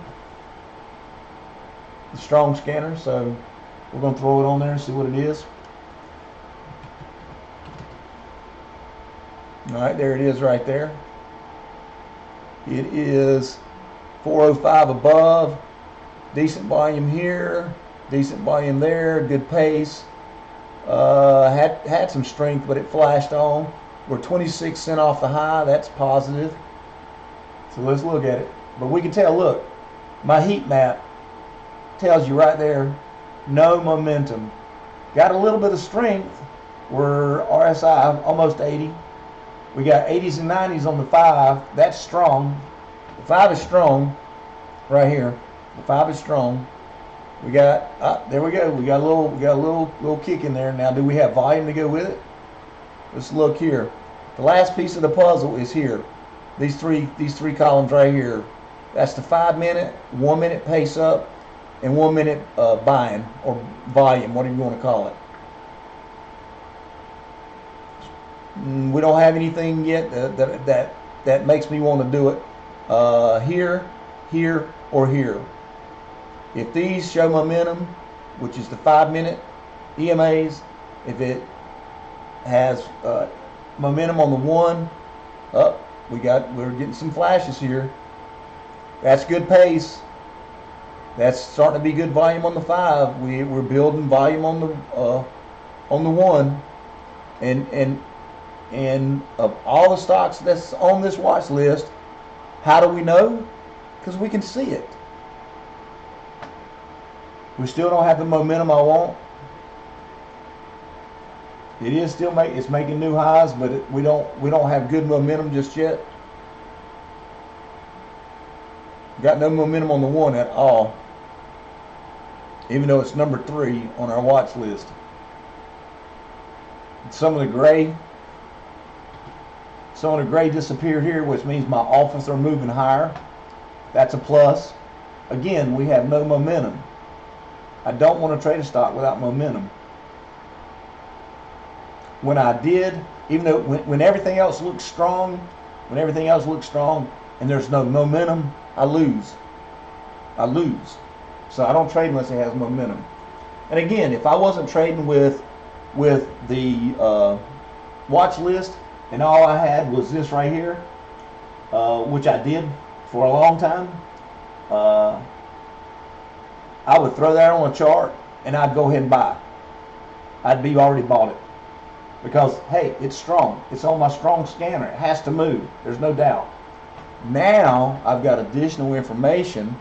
The strong scanner, so we're going to throw it on there and see what it is. All right, there it is right there. It is 405 above, decent volume here, decent volume there, good pace. Had some strength, but it flashed on. We're 26 cents off the high. That's positive. So let's look at it. But we can tell, look, my heat map tells you right there, no momentum. Got a little bit of strength. We're RSI almost 80. We got 80s and 90s on the 5. That's strong. The 5 is strong right here. The 5 is strong. We got there we go. We got a little kick in there. Now, do we have volume to go with it? Let's look here. The last piece of the puzzle is here. These three columns right here. That's the 5 minute, 1 minute pace up, and 1 minute buying or volume, whatever you want to call it. We don't have anything yet that makes me want to do it here, or here. If these show momentum, which is the 5 minute EMAs, if it has momentum on the 1, we're getting some flashes here. That's good pace. That's starting to be good volume on the 5. We're building volume on the 1, and of all the stocks that's on this watch list, how do we know? Because we can see it. We still don't have the momentum I want. It is still it's making new highs, but we don't have good momentum just yet. Got no momentum on the 1 at all, even though it's number 3 on our watch list. Some of the gray disappeared here, which means my offers are moving higher. That's a plus. Again, we have no momentum. I don't want to trade a stock without momentum. When I did, even though when everything else looks strong, and there's no momentum, I lose. So I don't trade unless it has momentum. And again, if I wasn't trading with the watch list and all I had was this right here, which I did for a long time, I would throw that on a chart and I'd go ahead and buy. I'd be already bought it. Because, hey, it's strong. It's on my strong scanner. It has to move. There's no doubt. Now, I've got additional information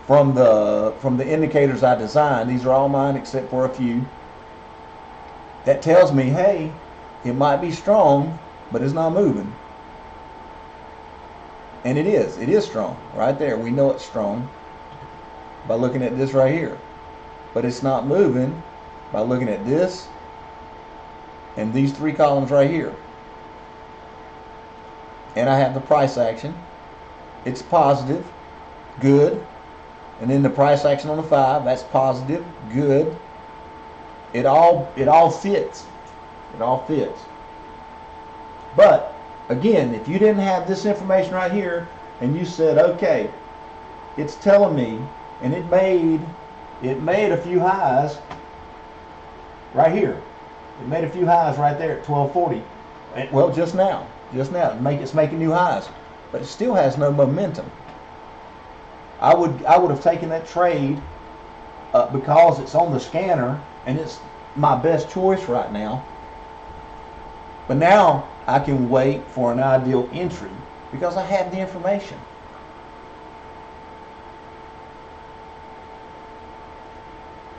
from the indicators I designed. These are all mine except for a few. That tells me, hey, it might be strong, but it's not moving. And it is. It is strong. Right there. We know it's strong by looking at this right here. But it's not moving by looking at this and these 3 columns right here. And I have the price action. It's positive, good. And then the price action on the 5, that's positive, good. It all fits. It all fits. But again, if you didn't have this information right here and you said, okay, it's telling me, and it made a few highs right here. It made a few highs right there at 1240. Well, just now, it's making new highs, but it still has no momentum. I would have taken that trade because it's on the scanner and it's my best choice right now. But now I can wait for an ideal entry because I have the information.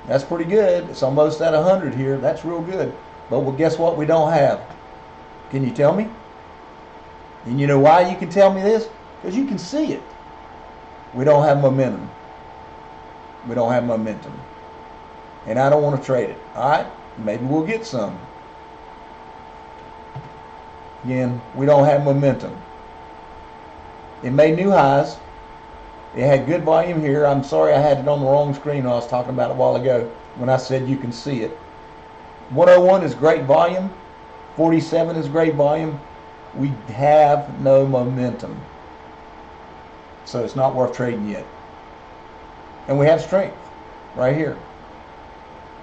That's pretty good. It's almost at 100 here. That's real good. But well, guess what we don't have? Can you tell me? And you know why you can tell me this? Because you can see it. We don't have momentum. We don't have momentum. And I don't want to trade it. All right? Maybe we'll get some. Again, we don't have momentum. It made new highs. It had good volume here. I'm sorry I had it on the wrong screen when I was talking about it a while ago when I said you can see it. 101 is great volume. 47 is great volume. We have no momentum. So it's not worth trading yet. And we have strength right here.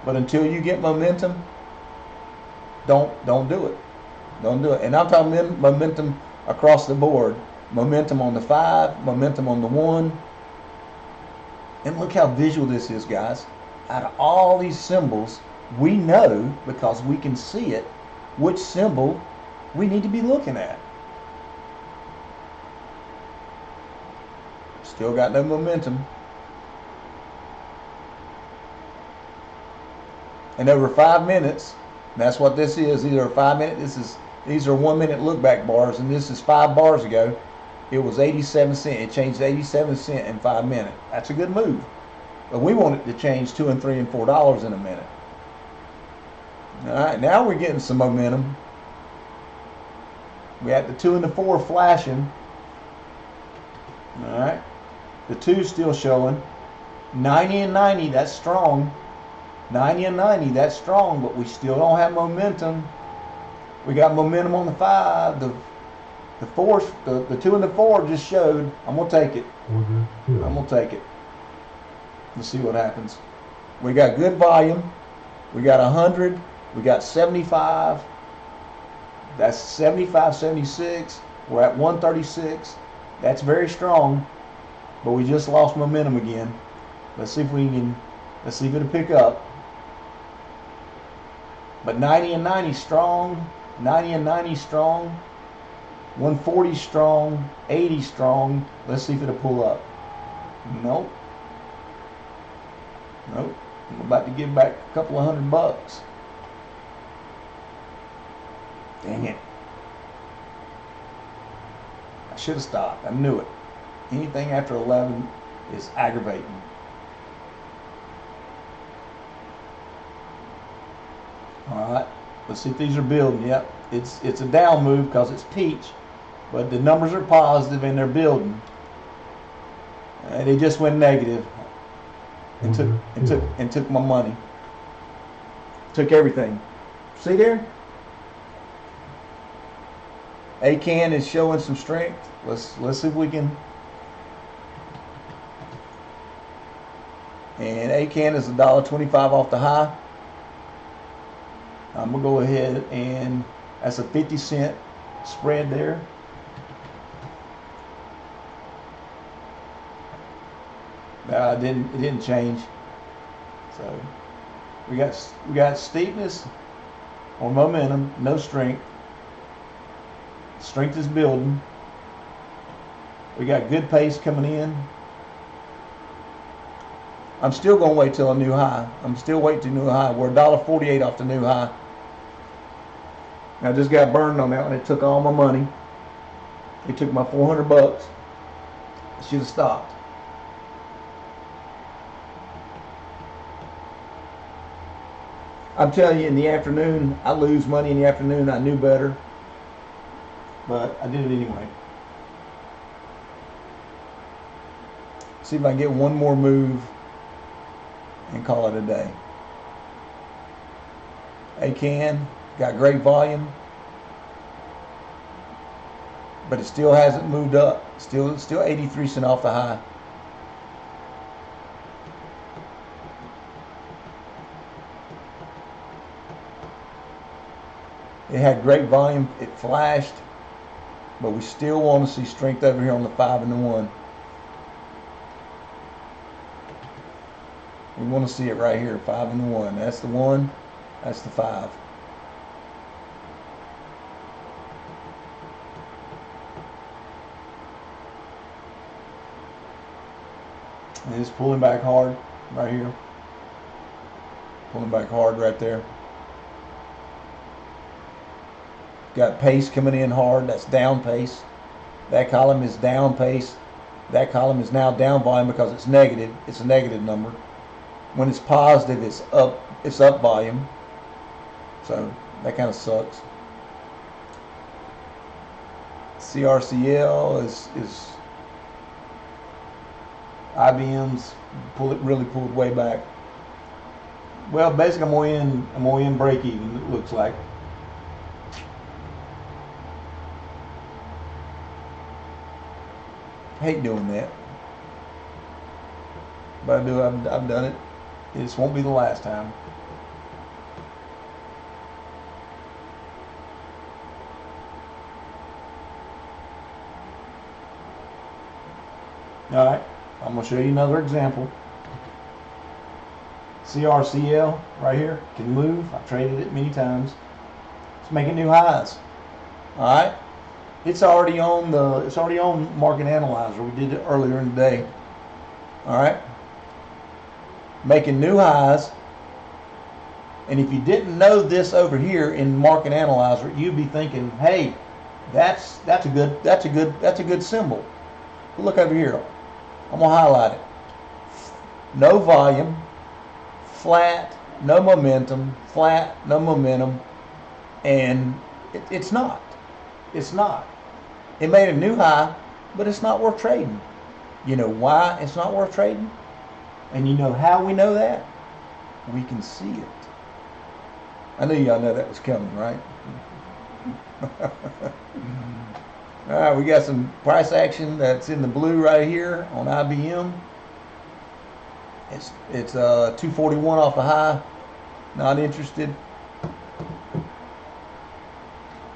But until you get momentum, don't do it. Don't do it. And I'm talking momentum across the board. Momentum on the 5, momentum on the 1. And look how visual this is, guys. Out of all these symbols, we know, because we can see it, which symbol we need to be looking at. Still got no momentum. And over 5 minutes, that's what this is. These are 5 minutes. These are 1 minute look back bars, and this is 5 bars ago. It was 87 cents. It changed to 87 cents in 5 minutes. That's a good move. But we want it to change $2 and $3 and $4 in a minute. All right, now we're getting some momentum. We have the 2 and the 4 flashing. All right, the 2 still showing. 90 and 90, that's strong. 90 and 90, that's strong, but we still don't have momentum. We got momentum on the 5. The 4, the 2 and the 4 just showed. I'm gonna take it. I'm gonna take it. Let's see what happens. We got good volume. We got 100. We got 75. That's 75, 76. We're at 136. That's very strong, but we just lost momentum again. Let's see if we can. Let's see if it'll pick up. But 90 and 90 strong. 90 and 90 strong. 140 strong. 80 strong. Let's see if it'll pull up. Nope. Nope. I'm about to give back a couple of $100. Dang it. I should have stopped. I knew it. Anything after 11 is aggravating. All right, let's see if these are building. Yep, it's a down move because it's peach, but the numbers are positive and they're building. They just went negative and took my money. Took everything. See there? ACAN is showing some strength. Let's see if we can. And ACAN is $1.25 off the high. I'm gonna go ahead and that's a 50-cent spread there. It didn't change. So we got steepness or momentum, no strength. Strength is building. We got good pace coming in. I'm still gonna wait till a new high. I'm still waiting till a new high. We're $1.48 off the new high. I just got burned on that one. It took all my money. It took my 400 bucks. I should have stopped. I'm telling you, in the afternoon, I lose money in the afternoon. I knew better, but I did it anyway. See if I can get one more move and call it a day. ACAN got great volume, but it still hasn't moved up. Still 83 cents off the high. It had great volume. It flashed, but we still want to see strength over here on the 5 and the 1. We want to see it right here, 5 and the 1. That's the 1. That's the 5. And it's pulling back hard right here. Pulling back hard right there. Got pace coming in hard. That's down pace. That column is down pace. That column is now down volume because it's negative. It's a negative number. When it's positive, it's up. It's up volume. So that kind of sucks. CRCL is IBM's really pulled way back. Well, basically, I'm gonna end break even. It looks like. Hate doing that, but I've done it. This won't be the last time. All right, I'm going to show you another example. CRCL right here can move. I've traded it many times. It's making new highs. All right, it's already on Market Analyzer. We did it earlier in the day. All right, making new highs. And if you didn't know this over here in Market Analyzer, you'd be thinking, "Hey, that's a good symbol." But look over here. I'm gonna highlight it. No volume, flat, no momentum, flat, no momentum, and it's not. It's not. It made a new high, but it's not worth trading. You know why it's not worth trading? And you know how we know that? We can see it. I knew y'all know that was coming, right? All right, we got some price action that's in the blue right here on IBM. It's 241 off the high. Not interested.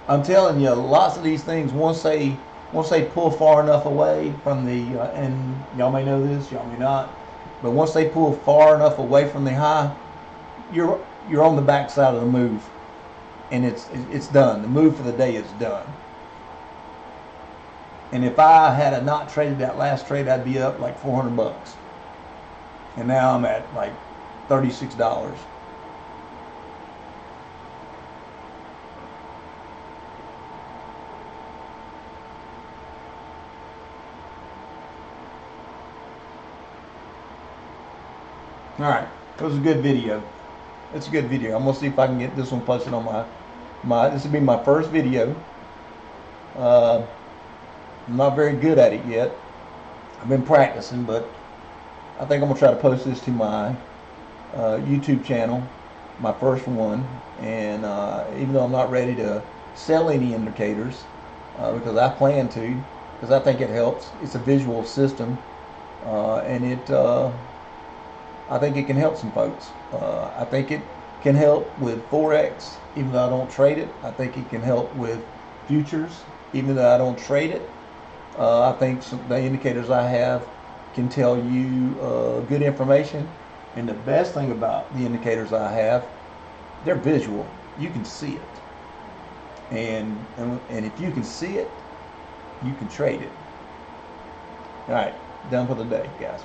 I'm telling you, lots of these things once they pull far enough away from the and y'all may know this, y'all may not, but once they pull far enough away from the high, you're on the backside of the move, and it's done. The move for the day is done. And if I had not traded that last trade, I'd be up like 400 bucks. And now I'm at like $36. All right, it was a good video. It's a good video. I'm gonna see if I can get this one posted on my. This will be my first video. Uh, I'm not very good at it yet. I've been practicing, but I think I'm gonna try to post this to my YouTube channel, my first one. And even though I'm not ready to sell any indicators, because I plan to, because I think it helps. It's a visual system, and I think it can help some folks. I think it can help with Forex, even though I don't trade it. I think it can help with futures, even though I don't trade it. I think the indicators I have can tell you good information. And the best thing about the indicators I have, they're visual. You can see it. And if you can see it, you can trade it. All right, done for the day, guys.